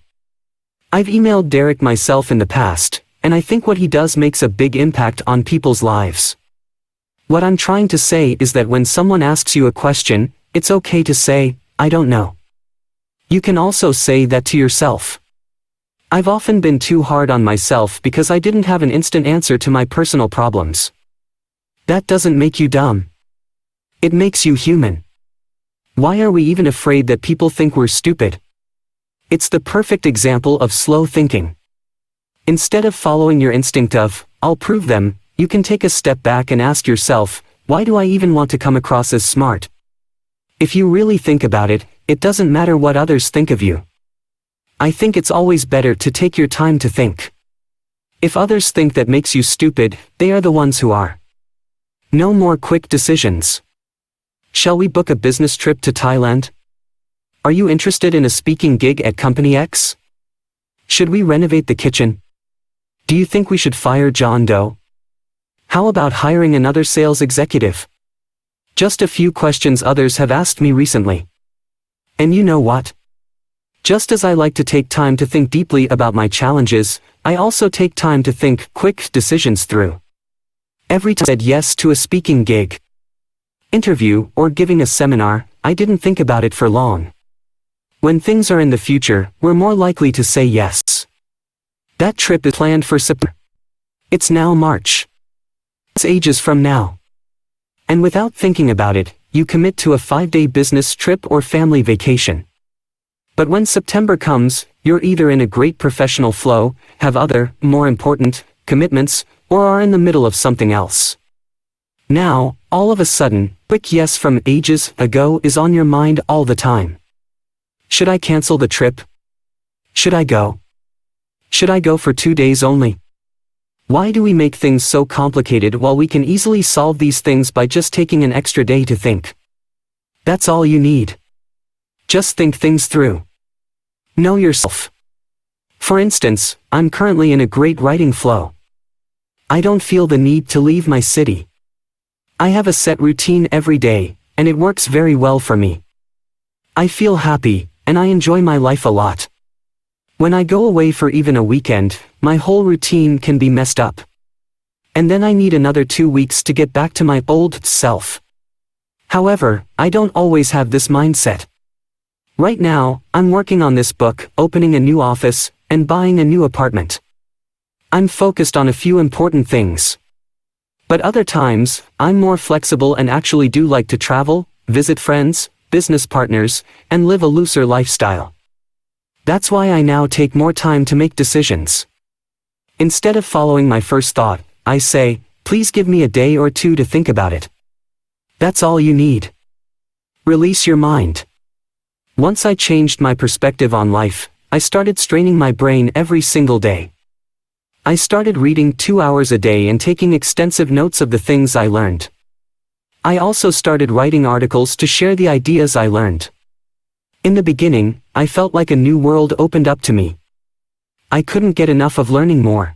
[SPEAKER 1] I've emailed Derek myself in the past, and I think what he does makes a big impact on people's lives. What I'm trying to say is that when someone asks you a question, it's okay to say, I don't know. You can also say that to yourself. I've often been too hard on myself because I didn't have an instant answer to my personal problems. That doesn't make you dumb. It makes you human. Why are we even afraid that people think we're stupid? It's the perfect example of slow thinking. Instead of following your instinct of, I'll prove them, you can take a step back and ask yourself, why do I even want to come across as smart? If you really think about it, it doesn't matter what others think of you. I think it's always better to take your time to think. If others think that makes you stupid, they are the ones who are. No more quick decisions. Shall we book a business trip to Thailand? Are you interested in a speaking gig at Company X? Should we renovate the kitchen? Do you think we should fire John Doe? How about hiring another sales executive? Just a few questions others have asked me recently. And you know what? Just as I like to take time to think deeply about my challenges, I also take time to think quick decisions through. Every time I said yes to a speaking gig, interview, or giving a seminar, I didn't think about it for long. When things are in the future, we're more likely to say yes. That trip is planned for September. It's now March. It's ages from now. And without thinking about it, you commit to a 5-day business trip or family vacation. But when September comes, you're either in a great professional flow, have other, more important, commitments, or are in the middle of something else. Now, all of a sudden, quick yes from ages ago is on your mind all the time. Should I cancel the trip? Should I go? Should I go for 2 days only? Why do we make things so complicated while we can easily solve these things by just taking an extra day to think? That's all you need. Just think things through. Know yourself. For instance, I'm currently in a great writing flow. I don't feel the need to leave my city. I have a set routine every day, and it works very well for me. I feel happy, and I enjoy my life a lot. When I go away for even a weekend, my whole routine can be messed up. And then I need another 2 weeks to get back to my old self. However, I don't always have this mindset. Right now, I'm working on this book, opening a new office, and buying a new apartment. I'm focused on a few important things. But other times, I'm more flexible and actually do like to travel, visit friends, business partners, and live a looser lifestyle. That's why I now take more time to make decisions. Instead of following my first thought, I say, please give me a day or two to think about it. That's all you need. Release your mind. Once I changed my perspective on life, I started straining my brain every single day. I started reading 2 hours a day and taking extensive notes of the things I learned. I also started writing articles to share the ideas I learned. In the beginning, I felt like a new world opened up to me. I couldn't get enough of learning more.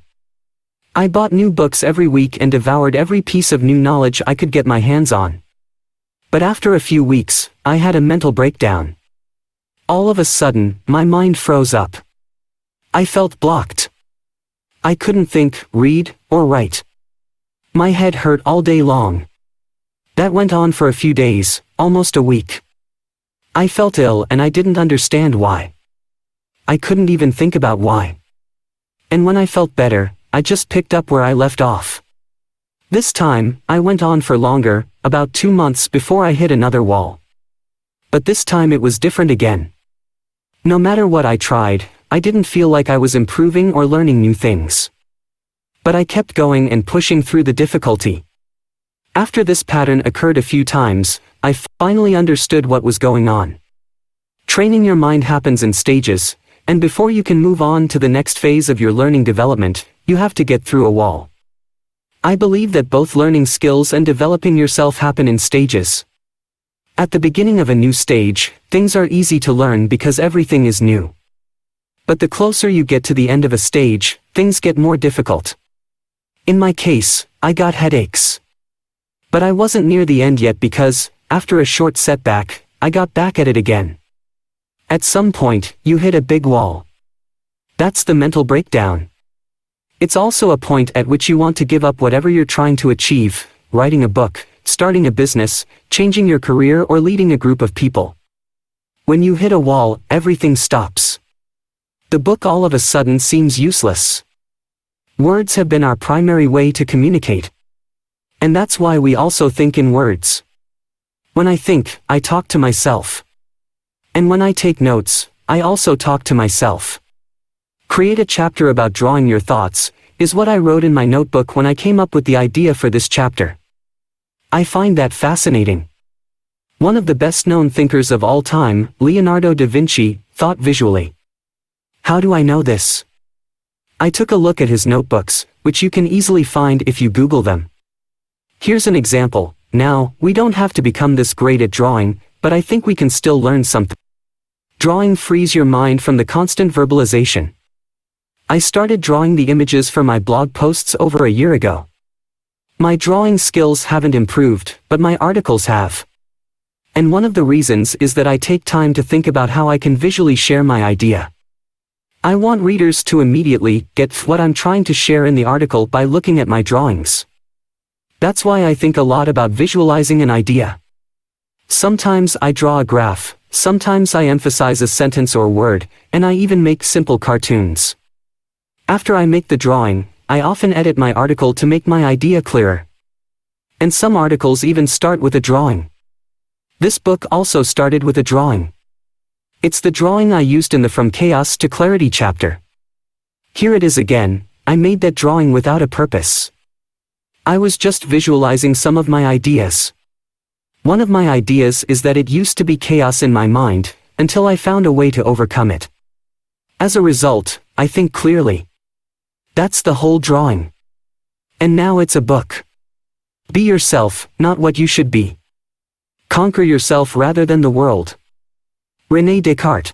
[SPEAKER 1] I bought new books every week and devoured every piece of new knowledge I could get my hands on. But after a few weeks, I had a mental breakdown. All of a sudden, my mind froze up. I felt blocked. I couldn't think, read, or write. My head hurt all day long. That went on for a few days, almost a week. I felt ill and I didn't understand why. I couldn't even think about why. And when I felt better, I just picked up where I left off. This time, I went on for longer, about 2 months before I hit another wall. But this time it was different again. No matter what I tried, I didn't feel like I was improving or learning new things. But I kept going and pushing through the difficulty. After this pattern occurred a few times, I finally understood what was going on. Training your mind happens in stages, and before you can move on to the next phase of your learning development, you have to get through a wall. I believe that both learning skills and developing yourself happen in stages. At the beginning of a new stage, things are easy to learn because everything is new. But the closer you get to the end of a stage, things get more difficult. In my case, I got headaches. But I wasn't near the end yet because, after a short setback, I got back at it again. At some point, you hit a big wall. That's the mental breakdown. It's also a point at which you want to give up whatever you're trying to achieve, writing a book, starting a business, changing your career or leading a group of people. When you hit a wall, everything stops. The book all of a sudden seems useless. Words have been our primary way to communicate. And that's why we also think in words. When I think, I talk to myself. And when I take notes, I also talk to myself. Create a chapter about drawing your thoughts, is what I wrote in my notebook when I came up with the idea for this chapter. I find that fascinating. One of the best-known thinkers of all time, Leonardo da Vinci, thought visually. How do I know this? I took a look at his notebooks, which you can easily find if you Google them. Here's an example. Now, we don't have to become this great at drawing, but I think we can still learn something. Drawing frees your mind from the constant verbalization. I started drawing the images for my blog posts over a year ago. My drawing skills haven't improved, but my articles have. And one of the reasons is that I take time to think about how I can visually share my idea. I want readers to immediately get what I'm trying to share in the article by looking at my drawings. That's why I think a lot about visualizing an idea. Sometimes I draw a graph, sometimes I emphasize a sentence or word, and I even make simple cartoons. After I make the drawing, I often edit my article to make my idea clearer. And some articles even start with a drawing. This book also started with a drawing. It's the drawing I used in the From Chaos to Clarity chapter. Here it is again. I made that drawing without a purpose. I was just visualizing some of my ideas. One of my ideas is that it used to be chaos in my mind, until I found a way to overcome it. As a result, I think clearly. That's the whole drawing. And now it's a book. Be yourself, not what you should be. Conquer yourself rather than the world. René Descartes.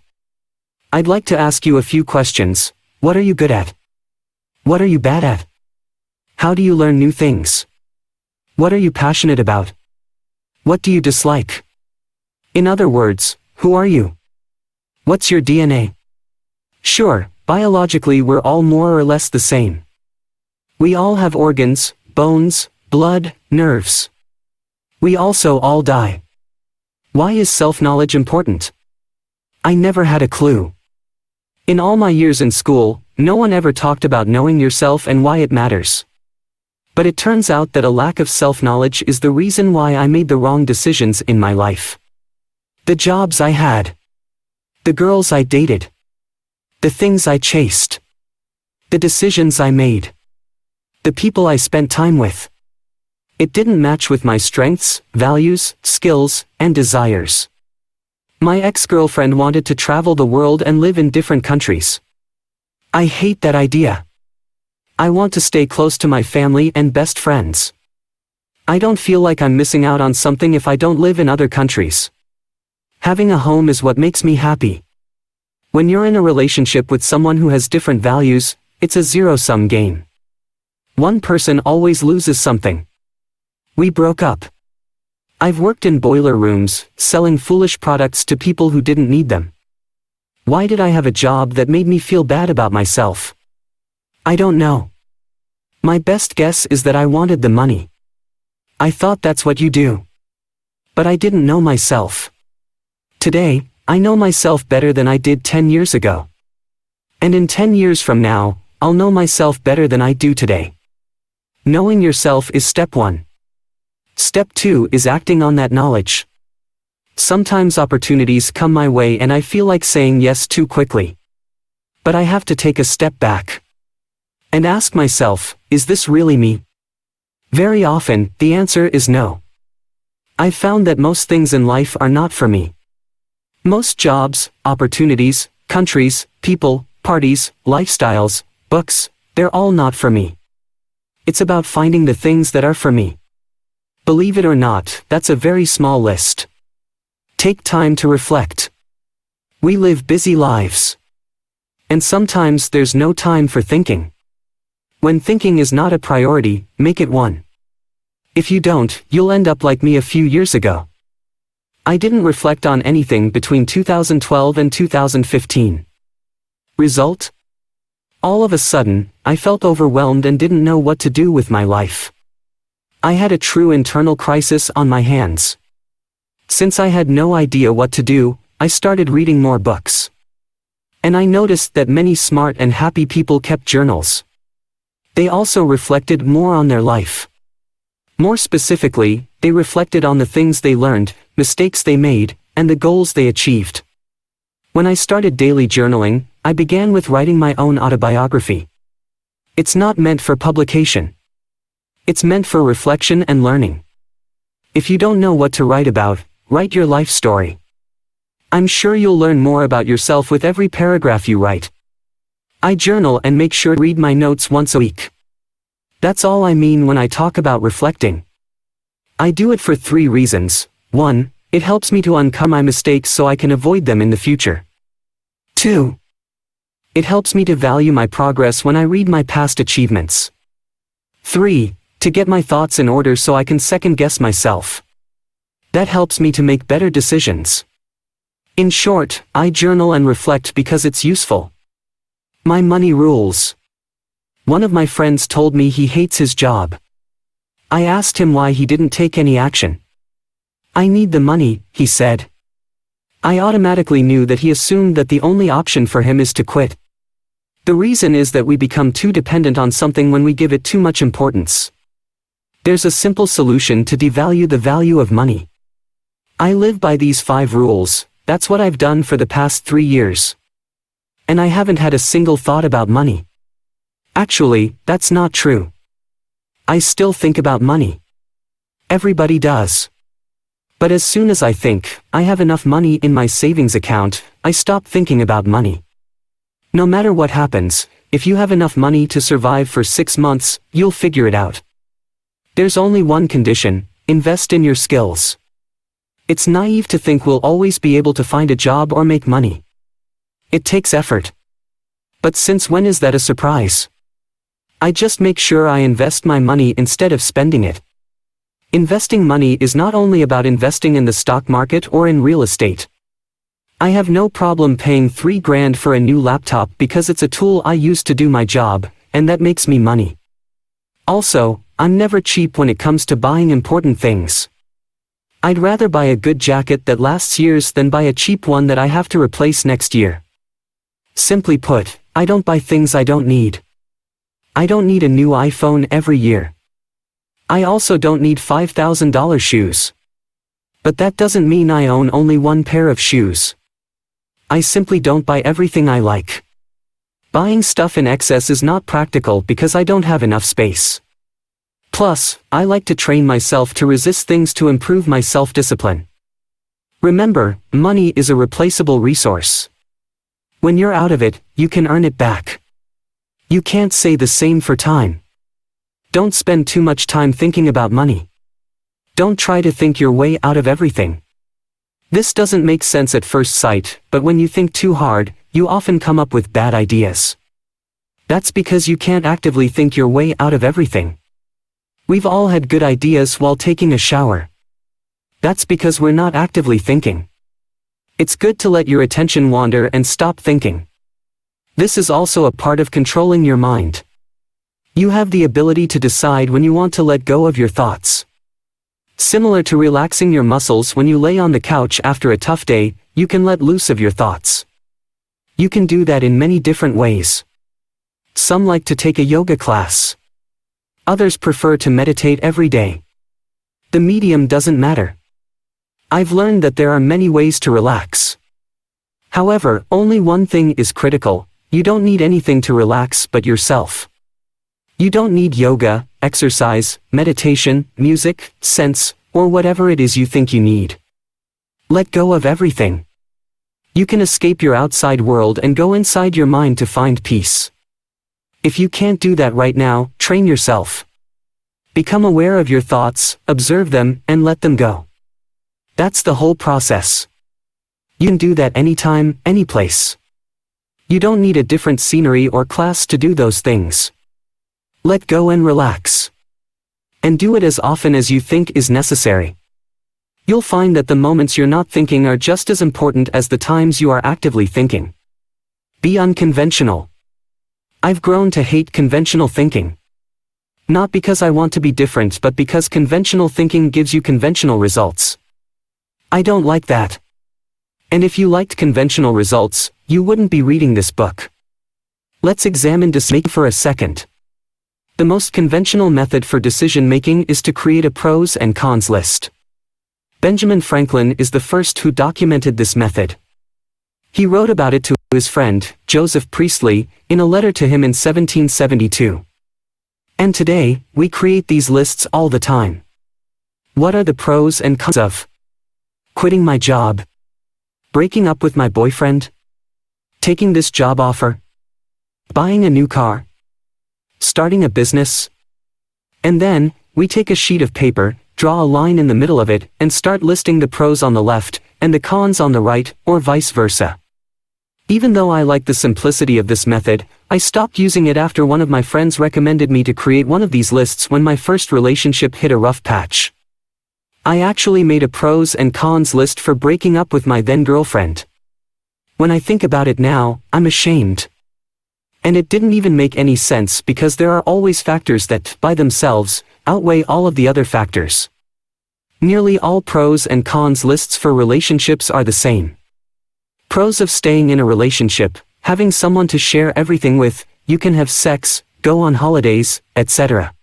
[SPEAKER 1] I'd like to ask you a few questions. What are you good at? What are you bad at? How do you learn new things? What are you passionate about? What do you dislike? In other words, who are you? What's your DNA? Sure, biologically we're all more or less the same. We all have organs, bones, blood, nerves. We also all die. Why is self-knowledge important? I never had a clue. In all my years in school, no one ever talked about knowing yourself and why it matters. But it turns out that a lack of self-knowledge is the reason why I made the wrong decisions in my life. The jobs I had. The girls I dated. The things I chased. The decisions I made. The people I spent time with. It didn't match with my strengths, values, skills, and desires. My ex-girlfriend wanted to travel the world and live in different countries. I hate that idea. I want to stay close to my family and best friends. I don't feel like I'm missing out on something if I don't live in other countries. Having a home is what makes me happy. When you're in a relationship with someone who has different values, it's a zero-sum game. One person always loses something. We broke up. I've worked in boiler rooms, selling foolish products to people who didn't need them. Why did I have a job that made me feel bad about myself? I don't know. My best guess is that I wanted the money. I thought that's what you do. But I didn't know myself. Today, I know myself better than I did 10 years ago. And in 10 years from now, I'll know myself better than I do today. Knowing yourself is step 1. Step 2 is acting on that knowledge. Sometimes opportunities come my way and I feel like saying yes too quickly. But I have to take a step back. And ask myself, is this really me? Very often, the answer is no. I've found that most things in life are not for me. Most jobs, opportunities, countries, people, parties, lifestyles, books, they're all not for me. It's about finding the things that are for me. Believe it or not, that's a very small list. Take time to reflect. We live busy lives. And sometimes there's no time for thinking. When thinking is not a priority, make it one. If you don't, you'll end up like me a few years ago. I didn't reflect on anything between 2012 and 2015. Result? All of a sudden, I felt overwhelmed and didn't know what to do with my life. I had a true internal crisis on my hands. Since I had no idea what to do, I started reading more books. And I noticed that many smart and happy people kept journals. They also reflected more on their life. More specifically, they reflected on the things they learned, mistakes they made, and the goals they achieved. When I started daily journaling, I began with writing my own autobiography. It's not meant for publication. It's meant for reflection and learning. If you don't know what to write about, write your life story. I'm sure you'll learn more about yourself with every paragraph you write. I journal and make sure to read my notes once a week. That's all I mean when I talk about reflecting. I do it for 3 reasons. 1, it helps me to uncover my mistakes so I can avoid them in the future. 2, it helps me to value my progress when I read my past achievements. 3, to get my thoughts in order so I can second-guess myself. That helps me to make better decisions. In short, I journal and reflect because it's useful. My money rules. One of my friends told me he hates his job. I asked him why he didn't take any action. I need the money, he said. I automatically knew that he assumed that the only option for him is to quit. The reason is that we become too dependent on something when we give it too much importance. There's a simple solution to devalue the value of money. I live by these 5 rules. That's what I've done for the past 3 years. And I haven't had a single thought about money. Actually, that's not true. I still think about money. Everybody does. But as soon as I think, I have enough money in my savings account, I stop thinking about money. No matter what happens, if you have enough money to survive for 6 months, you'll figure it out. There's only one condition: invest in your skills. It's naive to think we'll always be able to find a job or make money. It takes effort. But since when is that a surprise? I just make sure I invest my money instead of spending it. Investing money is not only about investing in the stock market or in real estate. I have no problem paying $3,000 for a new laptop because it's a tool I use to do my job, and that makes me money. Also, I'm never cheap when it comes to buying important things. I'd rather buy a good jacket that lasts years than buy a cheap one that I have to replace next year. Simply put, I don't buy things I don't need. I don't need a new iPhone every year. I also don't need $5,000 shoes. But that doesn't mean I own only one pair of shoes. I simply don't buy everything I like. Buying stuff in excess is not practical because I don't have enough space. Plus, I like to train myself to resist things to improve my self-discipline. Remember, money is a replaceable resource. When you're out of it, you can earn it back. You can't say the same for time. Don't spend too much time thinking about money. Don't try to think your way out of everything. This doesn't make sense at first sight, but when you think too hard, you often come up with bad ideas. That's because you can't actively think your way out of everything. We've all had good ideas while taking a shower. That's because we're not actively thinking. It's good to let your attention wander and stop thinking. This is also a part of controlling your mind. You have the ability to decide when you want to let go of your thoughts. Similar to relaxing your muscles when you lay on the couch after a tough day, you can let loose of your thoughts. You can do that in many different ways. Some like to take a yoga class. Others prefer to meditate every day. The medium doesn't matter. I've learned that there are many ways to relax. However, only one thing is critical: you don't need anything to relax but yourself. You don't need yoga, exercise, meditation, music, scents, or whatever it is you think you need. Let go of everything. You can escape your outside world and go inside your mind to find peace. If you can't do that right now, train yourself. Become aware of your thoughts, observe them, and let them go. That's the whole process. You can do that anytime, any place. You don't need a different scenery or class to do those things. Let go and relax. And do it as often as you think is necessary. You'll find that the moments you're not thinking are just as important as the times you are actively thinking. Be unconventional. I've grown to hate conventional thinking. Not because I want to be different, but because conventional thinking gives you conventional results. I don't like that. And if you liked conventional results, you wouldn't be reading this book. Let's examine decision-making for a second. The most conventional method for decision-making is to create a pros and cons list. Benjamin Franklin is the first who documented this method. He wrote about it to his friend, Joseph Priestley, in a letter to him in 1772. And today, we create these lists all the time. What are the pros and cons of quitting my job? Breaking up with my boyfriend? Taking this job offer? Buying a new car? Starting a business? And then, we take a sheet of paper, draw a line in the middle of it, and start listing the pros on the left, and the cons on the right, or vice versa. Even though I like the simplicity of this method, I stopped using it after one of my friends recommended me to create one of these lists when my first relationship hit a rough patch. I actually made a pros and cons list for breaking up with my then girlfriend. When I think about it now, I'm ashamed. And it didn't even make any sense because there are always factors that, by themselves, outweigh all of the other factors. Nearly all pros and cons lists for relationships are the same. Pros of staying in a relationship: having someone to share everything with, you can have sex, go on holidays, etc.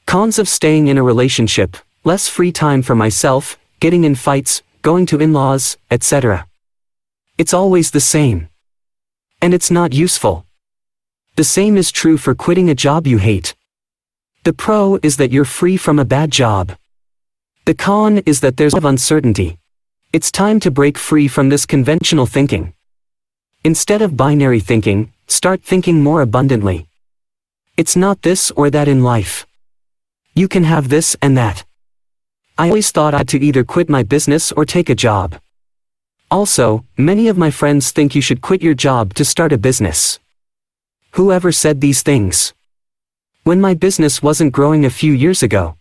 [SPEAKER 1] Cons of staying in a relationship: less free time for myself, getting in fights, going to in-laws, etc. It's always the same. And it's not useful. The same is true for quitting a job you hate. The pro is that you're free from a bad job. The con is that there's a lot of uncertainty. It's time to break free from this conventional thinking. Instead of binary thinking, start thinking more abundantly. It's not this or that in life. You can have this and that. I always thought I had to either quit my business or take a job. Also, many of my friends think you should quit your job to start a business. Whoever said these things? When my business wasn't growing a few years ago.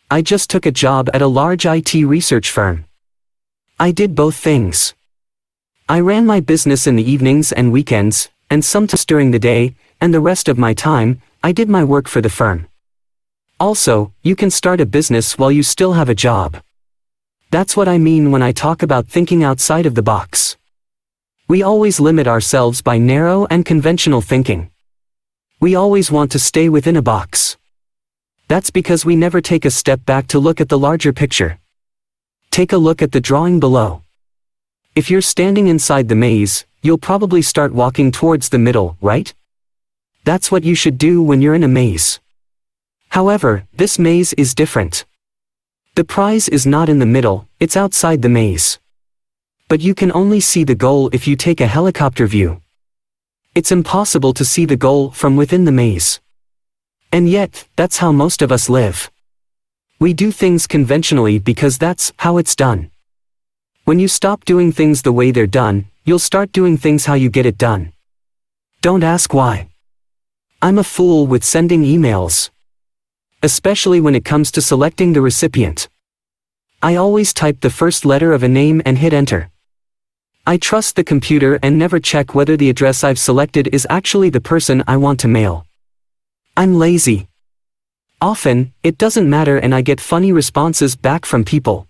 [SPEAKER 1] I just took a job at a large IT research firm. I did both things. I ran my business in the evenings and weekends, and sometimes during the day, and the rest of my time, I did my work for the firm. Also, you can start a business while you still have a job. That's what I mean when I talk about thinking outside of the box. We always limit ourselves by narrow and conventional thinking. We always want to stay within a box. That's because we never take a step back to look at the larger picture. Take a look at the drawing below. If you're standing inside the maze, you'll probably start walking towards the middle, right? That's what you should do when you're in a maze. However, this maze is different. The prize is not in the middle, it's outside the maze. But you can only see the goal if you take a helicopter view. It's impossible to see the goal from within the maze. And yet, that's how most of us live. We do things conventionally because that's how it's done. When you stop doing things the way they're done, you'll start doing things how you get it done. Don't ask why. I'm a fool with sending emails. Especially when it comes to selecting the recipient. I always type the first letter of a name and hit enter. I trust the computer and never check whether the address I've selected is actually the person I want to mail. I'm lazy. Often, it doesn't matter and I get funny responses back from people.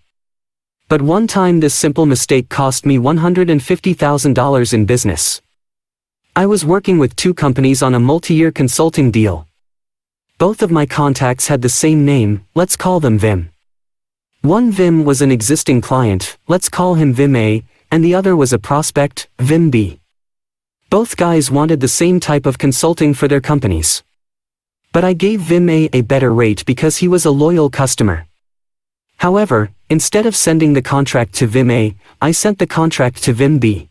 [SPEAKER 1] But one time this simple mistake cost me $150,000 in business. I was working with 2 companies on a multi-year consulting deal. Both of my contacts had the same name, let's call them Vim. One Vim was an existing client, let's call him Vim A, and the other was a prospect, Vim B. Both guys wanted the same type of consulting for their companies. But I gave Vim A better rate because he was a loyal customer. However, instead of sending the contract to Vim A, I sent the contract to Vim B.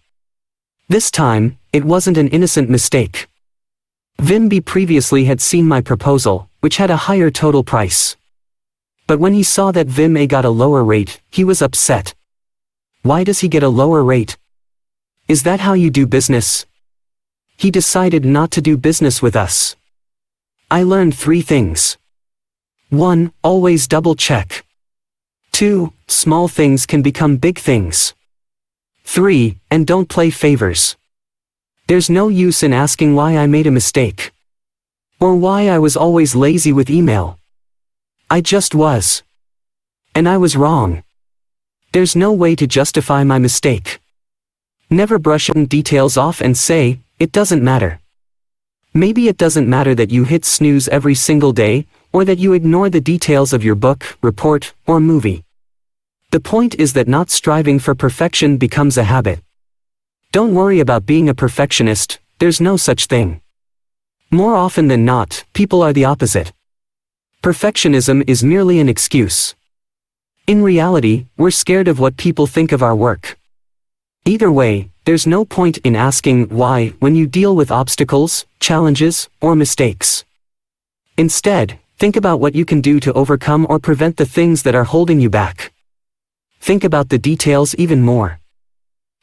[SPEAKER 1] This time, it wasn't an innocent mistake. Vim B previously had seen my proposal, which had a higher total price. But when he saw that Vim A got a lower rate, he was upset. Why does he get a lower rate? Is that how you do business? He decided not to do business with us. I learned 3 things. 1. Always double check. 2. Small things can become big things. 3. And don't play favors. There's no use in asking why I made a mistake. Or why I was always lazy with email. I just was. And I was wrong. There's no way to justify my mistake. Never brush details off and say, it doesn't matter. Maybe it doesn't matter that you hit snooze every single day, or that you ignore the details of your book, report, or movie. The point is that not striving for perfection becomes a habit. Don't worry about being a perfectionist, there's no such thing. More often than not, people are the opposite. Perfectionism is merely an excuse. In reality, we're scared of what people think of our work. Either way, there's no point in asking why when you deal with obstacles, challenges, or mistakes. Instead, think about what you can do to overcome or prevent the things that are holding you back. Think about the details even more.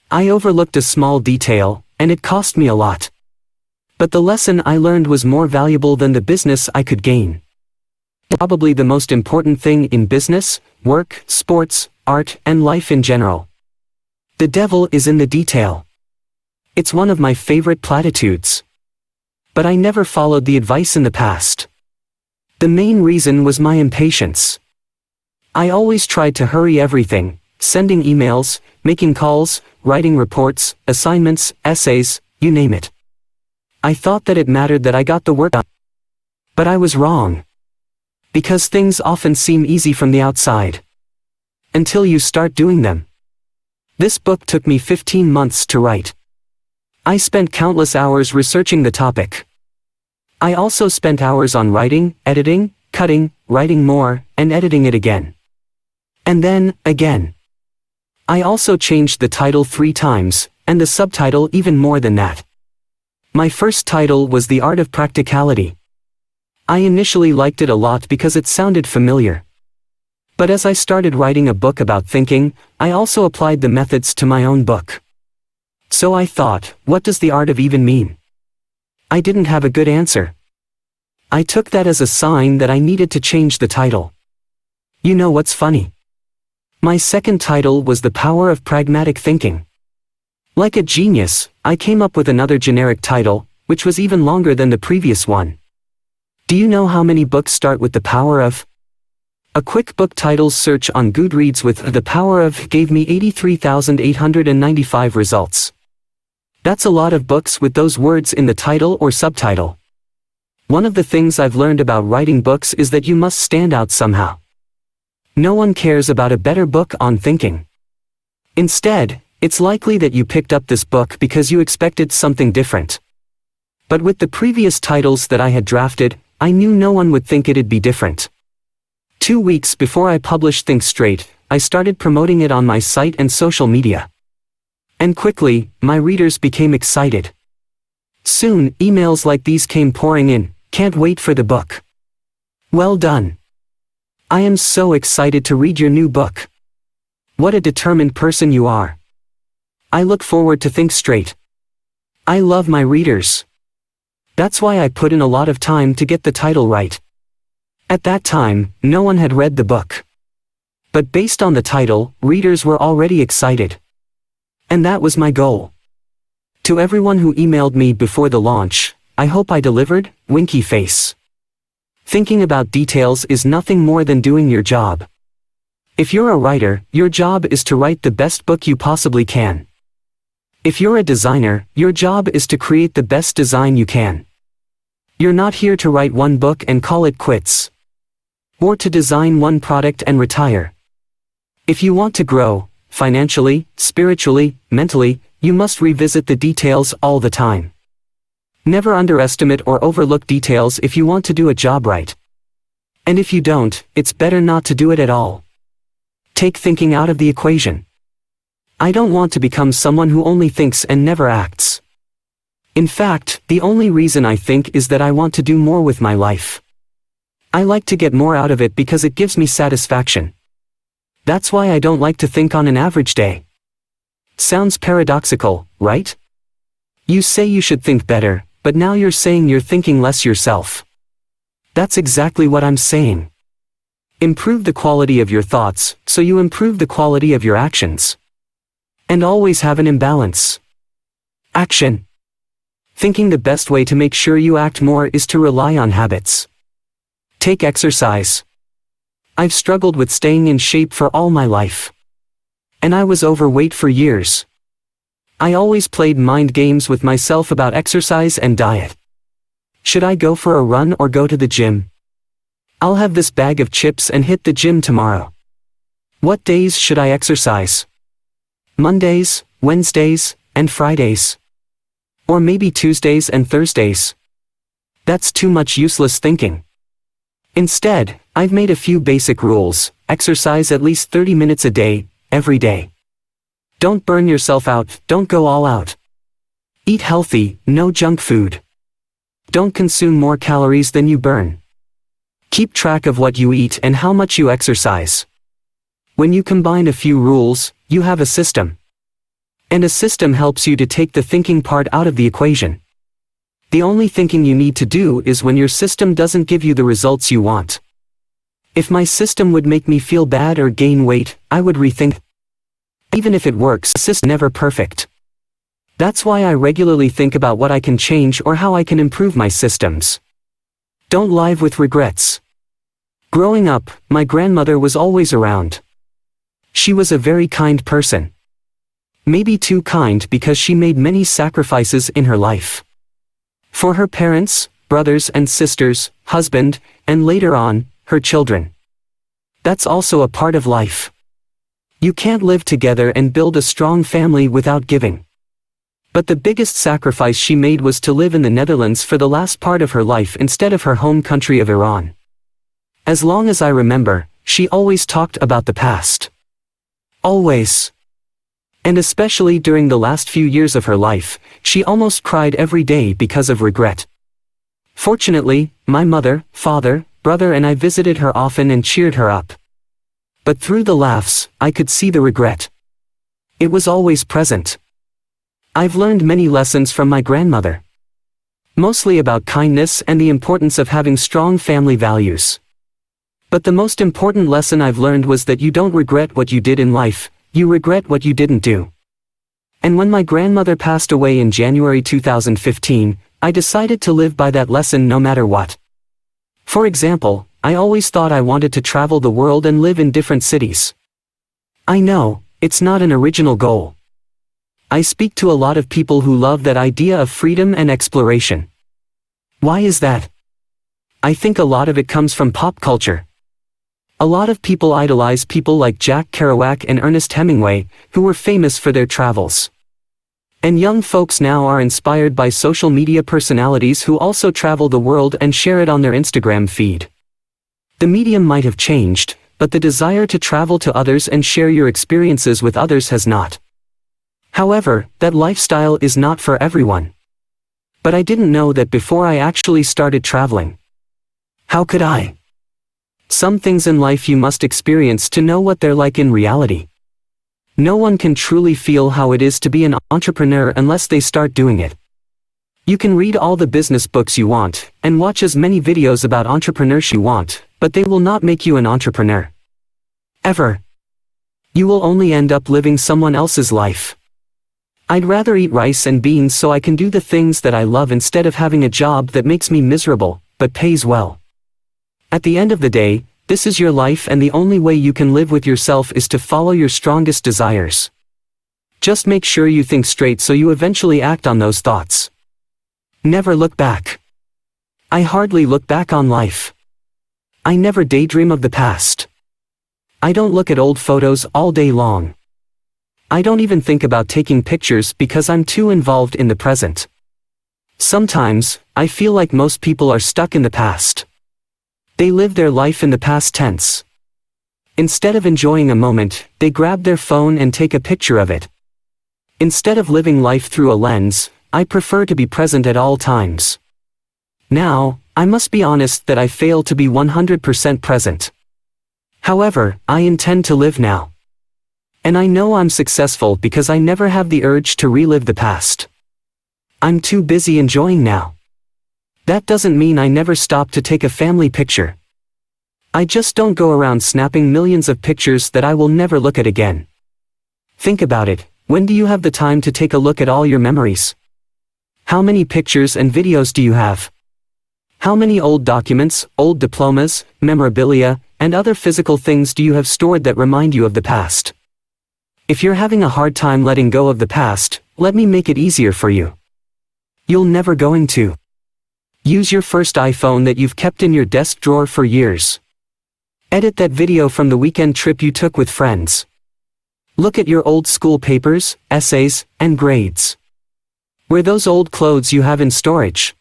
[SPEAKER 1] I overlooked a small detail, and it cost me a lot. But the lesson I learned was more valuable than the business I could gain. Probably the most important thing in business, work, sports, art, and life in general. The devil is in the detail. It's one of my favorite platitudes. But I never followed the advice in the past. The main reason was my impatience. I always tried to hurry everything, sending emails, making calls, writing reports, assignments, essays, you name it. I thought that it mattered that I got the work done. But I was wrong. Because things often seem easy from the outside. Until you start doing them. This book took me 15 months to write. I spent countless hours researching the topic. I also spent hours on writing, editing, cutting, writing more, and editing it again. And then, again. I also changed the title 3 times, and the subtitle even more than that. My first title was The Art of Practicality. I initially liked it a lot because it sounded familiar. But as I started writing a book about thinking, I also applied the methods to my own book. So I thought, what does the art of even mean? I didn't have a good answer. I took that as a sign that I needed to change the title. You know what's funny? My second title was The Power of Pragmatic Thinking. Like a genius, I came up with another generic title, which was even longer than the previous one. Do you know how many books start with The Power of? A quick book titles search on Goodreads with The Power of gave me 83,895 results. That's a lot of books with those words in the title or subtitle. One of the things I've learned about writing books is that you must stand out somehow. No one cares about a better book on thinking. Instead, it's likely that you picked up this book because you expected something different. But with the previous titles that I had drafted, I knew no one would think it'd be different. 2 weeks before I published Think Straight, I started promoting it on my site and social media. And quickly, my readers became excited. Soon, emails like these came pouring in, "Can't wait for the book." Well done. I am so excited to read your new book. What a determined person you are. I look forward to Think Straight. I love my readers. That's why I put in a lot of time to get the title right. At that time, no one had read the book. But based on the title, readers were already excited. And that was my goal. To everyone who emailed me before the launch, I hope I delivered, winky face. Thinking about details is nothing more than doing your job. If you're a writer, your job is to write the best book you possibly can. If you're a designer, your job is to create the best design you can. You're not here to write one book and call it quits. Or to design one product and retire. If you want to grow, financially, spiritually, mentally, you must revisit the details all the time. Never underestimate or overlook details if you want to do a job right. And if you don't, it's better not to do it at all. Take thinking out of the equation. I don't want to become someone who only thinks and never acts. In fact, the only reason I think is that I want to do more with my life. I like to get more out of it because it gives me satisfaction. That's why I don't like to think on an average day. Sounds paradoxical, right? You say you should think better, but now you're saying you're thinking less yourself. That's exactly what I'm saying. Improve the quality of your thoughts, so you improve the quality of your actions. And always have an imbalance. Action. Thinking the best way to make sure you act more is to rely on habits. Take exercise. I've struggled with staying in shape for all my life. And I was overweight for years. I always played mind games with myself about exercise and diet. Should I go for a run or go to the gym? I'll have this bag of chips and hit the gym tomorrow. What days should I exercise? Mondays, Wednesdays, and Fridays. Or maybe Tuesdays and Thursdays. That's too much useless thinking. Instead, I've made a few basic rules. Exercise at least 30 minutes a day, every day. Don't burn yourself out, don't go all out. Eat healthy, no junk food. Don't consume more calories than you burn. Keep track of what you eat and how much you exercise. When you combine a few rules, you have a system. And a system helps you to take the thinking part out of the equation. The only thinking you need to do is when your system doesn't give you the results you want. If my system would make me feel bad or gain weight, I would rethink. Even if it works, the system is never perfect. That's why I regularly think about what I can change or how I can improve my systems. Don't live with regrets. Growing up, my grandmother was always around. She was a very kind person. Maybe too kind because she made many sacrifices in her life. For her parents, brothers and sisters, husband, and later on, her children. That's also a part of life. You can't live together and build a strong family without giving. But the biggest sacrifice she made was to live in the Netherlands for the last part of her life instead of her home country of Iran. As long as I remember, she always talked about the past. Always. And especially during the last few years of her life, she almost cried every day because of regret. Fortunately, my mother, father, brother and I visited her often and cheered her up. But through the laughs, I could see the regret. It was always present. I've learned many lessons from my grandmother. Mostly about kindness and the importance of having strong family values. But the most important lesson I've learned was that you don't regret what you did in life, you regret what you didn't do. And when my grandmother passed away in January 2015, I decided to live by that lesson no matter what. For example, I always thought I wanted to travel the world and live in different cities. I know, it's not an original goal. I speak to a lot of people who love that idea of freedom and exploration. Why is that? I think a lot of it comes from pop culture. A lot of people idolize people like Jack Kerouac and Ernest Hemingway, who were famous for their travels. And young folks now are inspired by social media personalities who also travel the world and share it on their Instagram feed. The medium might have changed, but the desire to travel to others and share your experiences with others has not. However, that lifestyle is not for everyone. But I didn't know that before I actually started traveling. How could I? Some things in life you must experience to know what they're like in reality. No one can truly feel how it is to be an entrepreneur unless they start doing it. You can read all the business books you want, and watch as many videos about entrepreneurship you want, but they will not make you an entrepreneur. Ever. You will only end up living someone else's life. I'd rather eat rice and beans so I can do the things that I love instead of having a job that makes me miserable, but pays well. At the end of the day, this is your life, and the only way you can live with yourself is to follow your strongest desires. Just make sure you think straight so you eventually act on those thoughts. Never look back. I hardly look back on life. I never daydream of the past. I don't look at old photos all day long. I don't even think about taking pictures because I'm too involved in the present. Sometimes, I feel like most people are stuck in the past. They live their life in the past tense. Instead of enjoying a moment, they grab their phone and take a picture of it. Instead of living life through a lens, I prefer to be present at all times. Now, I must be honest that I fail to be 100% present. However, I intend to live now. And I know I'm successful because I never have the urge to relive the past. I'm too busy enjoying now. That doesn't mean I never stop to take a family picture. I just don't go around snapping millions of pictures that I will never look at again. Think about it, when do you have the time to take a look at all your memories? How many pictures and videos do you have? How many old documents, old diplomas, memorabilia, and other physical things do you have stored that remind you of the past? If you're having a hard time letting go of the past, let me make it easier for you. You'll never going to. Use your first iPhone that you've kept in your desk drawer for years. Edit that video from the weekend trip you took with friends. Look at your old school papers, essays, and grades. Wear those old clothes you have in storage.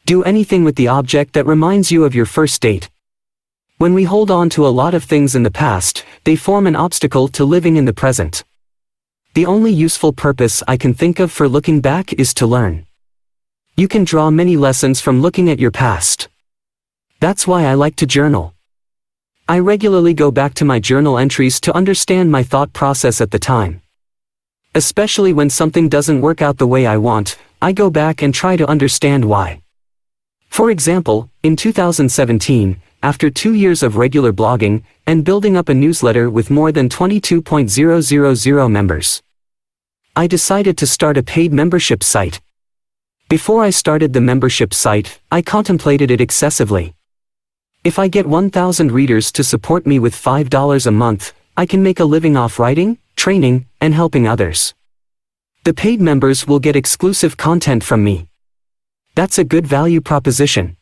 [SPEAKER 1] Do anything with the object that reminds you of your first date. When we hold on to a lot of things in the past, they form an obstacle to living in the present. The only useful purpose I can think of for looking back is to learn. You can draw many lessons from looking at your past. That's why I like to journal. I regularly go back to my journal entries to understand my thought process at the time. Especially when something doesn't work out the way I want, I go back and try to understand why. For example, in 2017, after 2 years of regular blogging, and building up a newsletter with more than 22,000 members, I decided to start a paid membership site. Before I started the membership site, I contemplated it excessively. If I get 1,000 readers to support me with $5 a month, I can make a living off writing, training, and helping others. The paid members will get exclusive content from me. That's a good value proposition.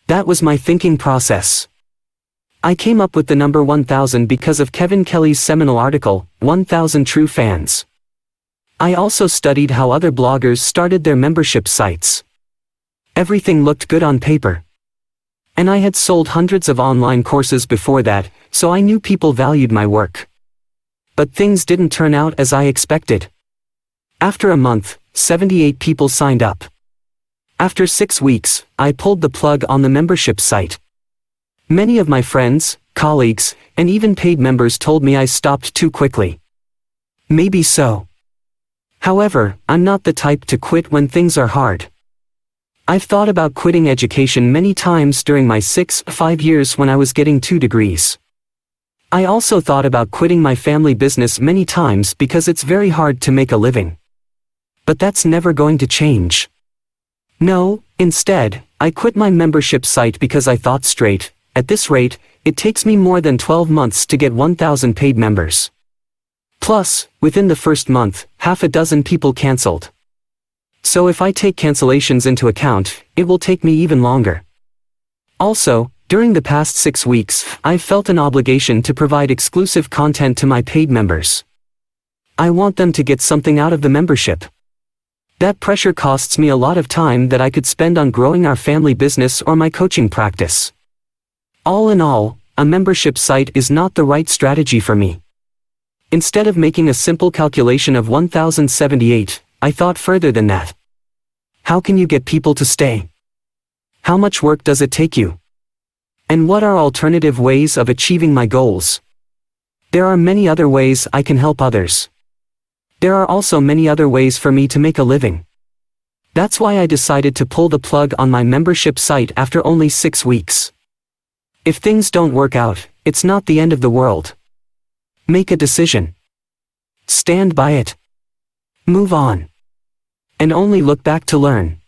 [SPEAKER 1] That was my thinking process. I came up with the number 1,000 because of Kevin Kelly's seminal article, 1,000 True Fans. I also studied how other bloggers started their membership sites. Everything looked good on paper. And I had sold hundreds of online courses before that, so I knew people valued my work. But things didn't turn out as I expected. After a month, 78 people signed up. After 6 weeks, I pulled the plug on the membership site. Many of my friends, colleagues, and even paid members told me I stopped too quickly. Maybe so. However, I'm not the type to quit when things are hard. I've thought about quitting education many times during my 5 years when I was getting 2 degrees. I also thought about quitting my family business many times because it's very hard to make a living. But that's never going to change. No, instead, I quit my membership site because I thought straight, at this rate, it takes me more than 12 months to get 1,000 paid members. Plus, within the first month, half a dozen people canceled. So if I take cancellations into account, it will take me even longer. Also, during the past 6 weeks, I've felt an obligation to provide exclusive content to my paid members. I want them to get something out of the membership. That pressure costs me a lot of time that I could spend on growing our family business or my coaching practice. All in all, a membership site is not the right strategy for me. Instead of making a simple calculation of 1,078, I thought further than that. How can you get people to stay? How much work does it take you? And what are alternative ways of achieving my goals? There are many other ways I can help others. There are also many other ways for me to make a living. That's why I decided to pull the plug on my membership site after only 6 weeks. If things don't work out, it's not the end of the world. Make a decision. Stand by it. Move on. And only look back to learn.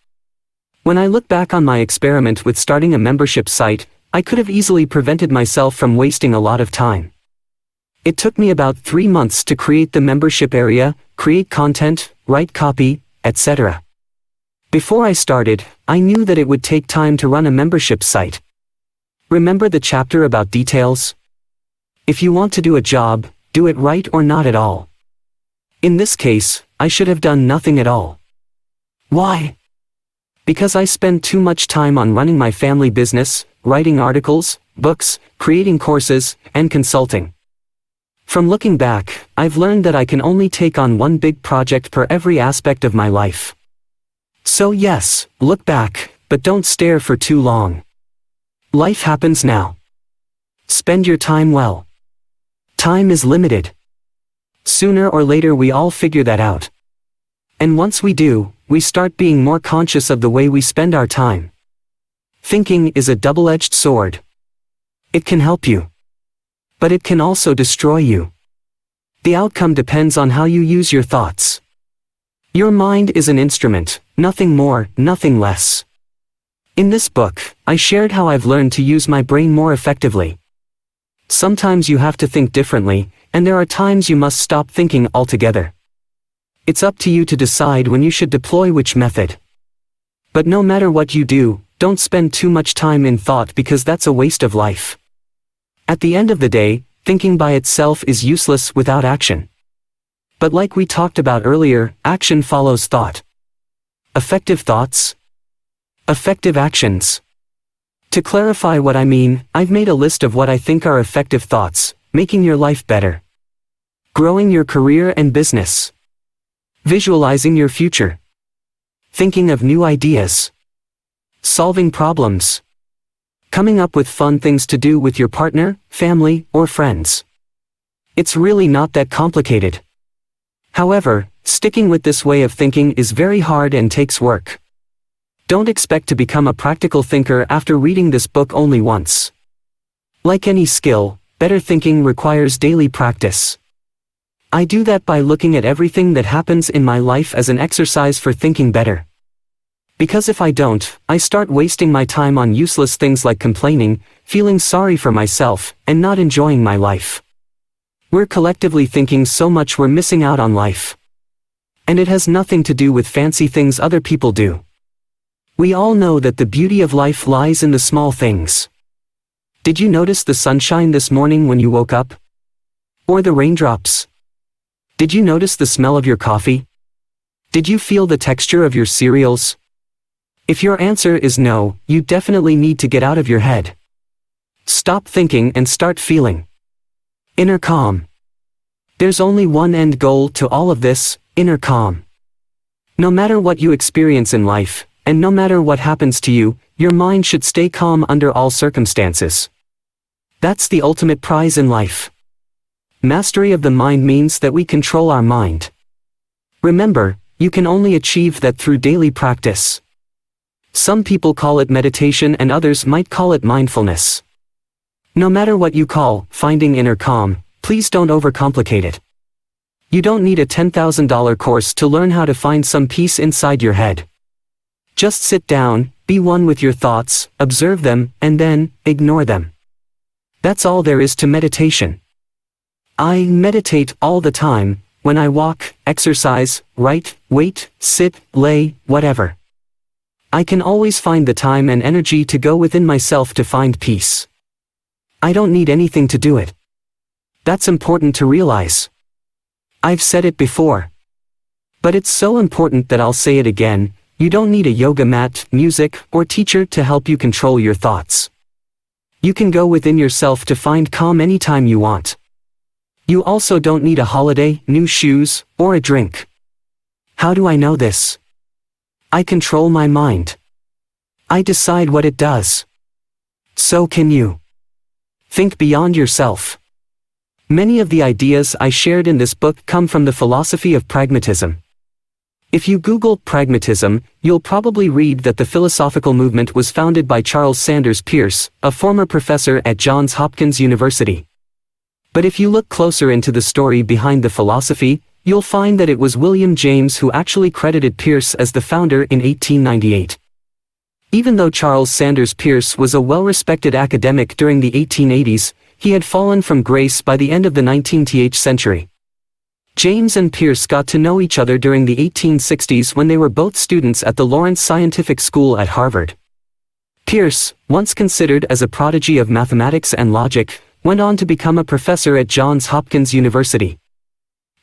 [SPEAKER 1] When I look back on my experiment with starting a membership site, I could have easily prevented myself from wasting a lot of time. It took me about 3 months to create the membership area, create content, write copy, etc. Before I started, I knew that it would take time to run a membership site. Remember the chapter about details? If you want to do a job, do it right or not at all. In this case, I should have done nothing at all. Why? Because I spend too much time on running my family business, writing articles, books, creating courses, and consulting. From looking back, I've learned that I can only take on one big project per every aspect of my life. So yes, look back, but don't stare for too long. Life happens now. Spend your time well. Time is limited. Sooner or later we all figure that out. And once we do, we start being more conscious of the way we spend our time. Thinking is a double-edged sword. It can help you. But it can also destroy you. The outcome depends on how you use your thoughts. Your mind is an instrument, nothing more, nothing less. In this book, I shared how I've learned to use my brain more effectively. Sometimes you have to think differently, and there are times you must stop thinking altogether. It's up to you to decide when you should deploy which method. But no matter what you do, don't spend too much time in thought because that's a waste of life. At the end of the day, thinking by itself is useless without action. But like we talked about earlier, action follows thought. Effective thoughts. Effective actions. To clarify what I mean, I've made a list of what I think are effective thoughts: making your life better, growing your career and business, visualizing your future, thinking of new ideas, solving problems, coming up with fun things to do with your partner, family, or friends. It's really not that complicated. However, sticking with this way of thinking is very hard and takes work. Don't expect to become a practical thinker after reading this book only once. Like any skill, better thinking requires daily practice. I do that by looking at everything that happens in my life as an exercise for thinking better. Because if I don't, I start wasting my time on useless things like complaining, feeling sorry for myself, and not enjoying my life. We're collectively thinking so much we're missing out on life. And it has nothing to do with fancy things other people do. We all know that the beauty of life lies in the small things. Did you notice the sunshine this morning when you woke up? Or the raindrops? Did you notice the smell of your coffee? Did you feel the texture of your cereals? If your answer is no, you definitely need to get out of your head. Stop thinking and start feeling. Inner calm. There's only one end goal to all of this: inner calm. No matter what you experience in life, and no matter what happens to you, your mind should stay calm under all circumstances. That's the ultimate prize in life. Mastery of the mind means that we control our mind. Remember, you can only achieve that through daily practice. Some people call it meditation and others might call it mindfulness. No matter what you call finding inner calm, please don't overcomplicate it. You don't need a $10,000 course to learn how to find some peace inside your head. Just sit down, be one with your thoughts, observe them, and then, ignore them. That's all there is to meditation. I meditate all the time, when I walk, exercise, write, wait, sit, lay, whatever. I can always find the time and energy to go within myself to find peace. I don't need anything to do it. That's important to realize. I've said it before. But it's so important that I'll say it again, you don't need a yoga mat, music, or teacher to help you control your thoughts. You can go within yourself to find calm anytime you want. You also don't need a holiday, new shoes, or a drink. How do I know this? I control my mind. I decide what it does. So can you. Think beyond yourself. Many of the ideas I shared in this book come from the philosophy of pragmatism. If you Google pragmatism, you'll probably read that the philosophical movement was founded by Charles Sanders Peirce, a former professor at Johns Hopkins University. But if you look closer into the story behind the philosophy, you'll find that it was William James who actually credited Peirce as the founder in 1898. Even though Charles Sanders Peirce was a well-respected academic during the 1880s, he had fallen from grace by the end of the 19th century. James and Peirce got to know each other during the 1860s when they were both students at the Lawrence Scientific School at Harvard. Peirce, once considered as a prodigy of mathematics and logic, went on to become a professor at Johns Hopkins University.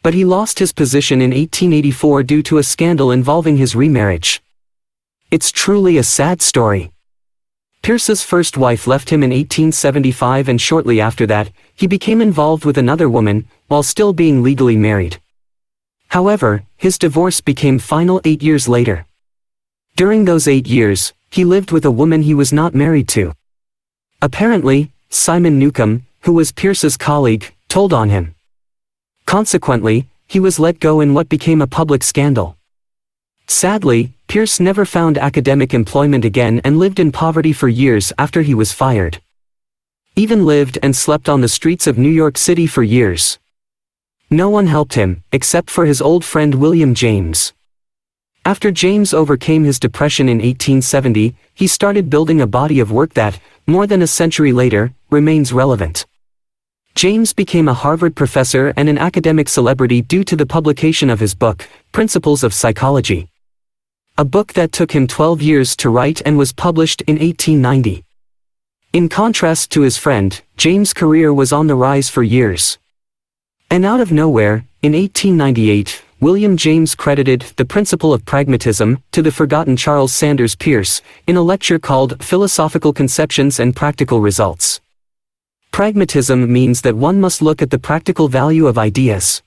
[SPEAKER 1] But he lost his position in 1884 due to a scandal involving his remarriage. It's truly a sad story. Peirce's first wife left him in 1875 and shortly after that, he became involved with another woman, while still being legally married. However, his divorce became final 8 years later. During those 8 years, he lived with a woman he was not married to. Apparently, Simon Newcomb, who was Peirce's colleague, told on him. Consequently, he was let go in what became a public scandal. Sadly, Peirce never found academic employment again and lived in poverty for years after he was fired. Even lived and slept on the streets of New York City for years. No one helped him, except for his old friend William James. After James overcame his depression in 1870, he started building a body of work that, more than a century later, remains relevant. James became a Harvard professor and an academic celebrity due to the publication of his book, Principles of Psychology. A book that took him 12 years to write and was published in 1890. In contrast to his friend, James' career was on the rise for years. And out of nowhere, in 1898, William James credited The Principle of Pragmatism to the forgotten Charles Sanders Peirce, in a lecture called Philosophical Conceptions and Practical Results. Pragmatism means that one must look at the practical value of ideas.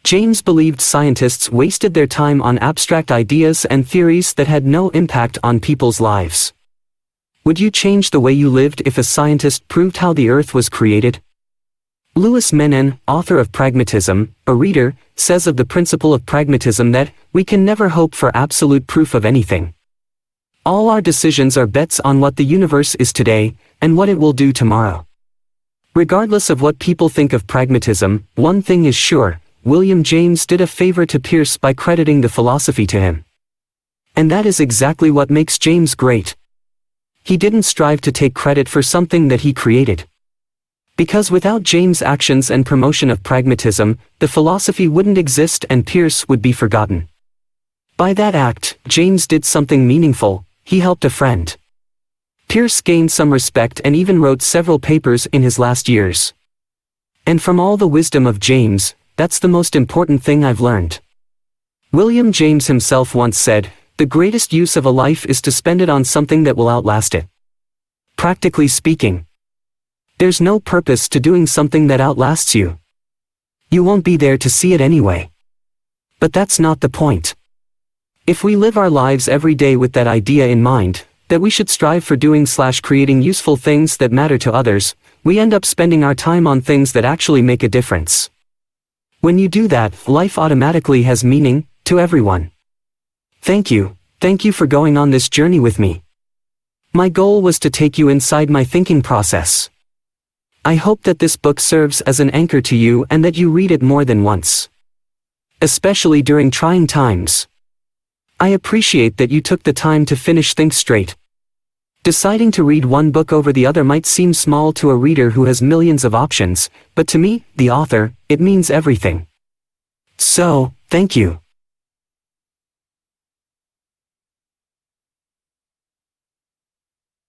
[SPEAKER 1] James believed scientists wasted their time on abstract ideas and theories that had no impact on people's lives. Would you change the way you lived if a scientist proved how the earth was created? Louis Menand, author of Pragmatism, a reader, says of the principle of pragmatism that, we can never hope for absolute proof of anything. All our decisions are bets on what the universe is today, and what it will do tomorrow. Regardless of what people think of pragmatism, one thing is sure, William James did a favor to Peirce by crediting the philosophy to him. And that is exactly what makes James great. He didn't strive to take credit for something that he created. Because without James' actions and promotion of pragmatism, the philosophy wouldn't exist and Peirce would be forgotten. By that act, James did something meaningful, he helped a friend. Peirce gained some respect and even wrote several papers in his last years. And from all the wisdom of James, that's the most important thing I've learned. William James himself once said, the greatest use of a life is to spend it on something that will outlast it. Practically speaking, there's no purpose to doing something that outlasts you. You won't be there to see it anyway. But that's not the point. If we live our lives every day with that idea in mind, that we should strive for doing/creating useful things that matter to others, we end up spending our time on things that actually make a difference. When you do that, life automatically has meaning, to everyone. Thank you, Thank you for going on this journey with me. My goal was to take you inside my thinking process. I hope that this book serves as an anchor to you and that you read it more than once. Especially during trying times. I appreciate that you took the time to finish Think Straight. Deciding to read one book over the other might seem small to a reader who has millions of options, but to me, the author, it means everything. So, thank you.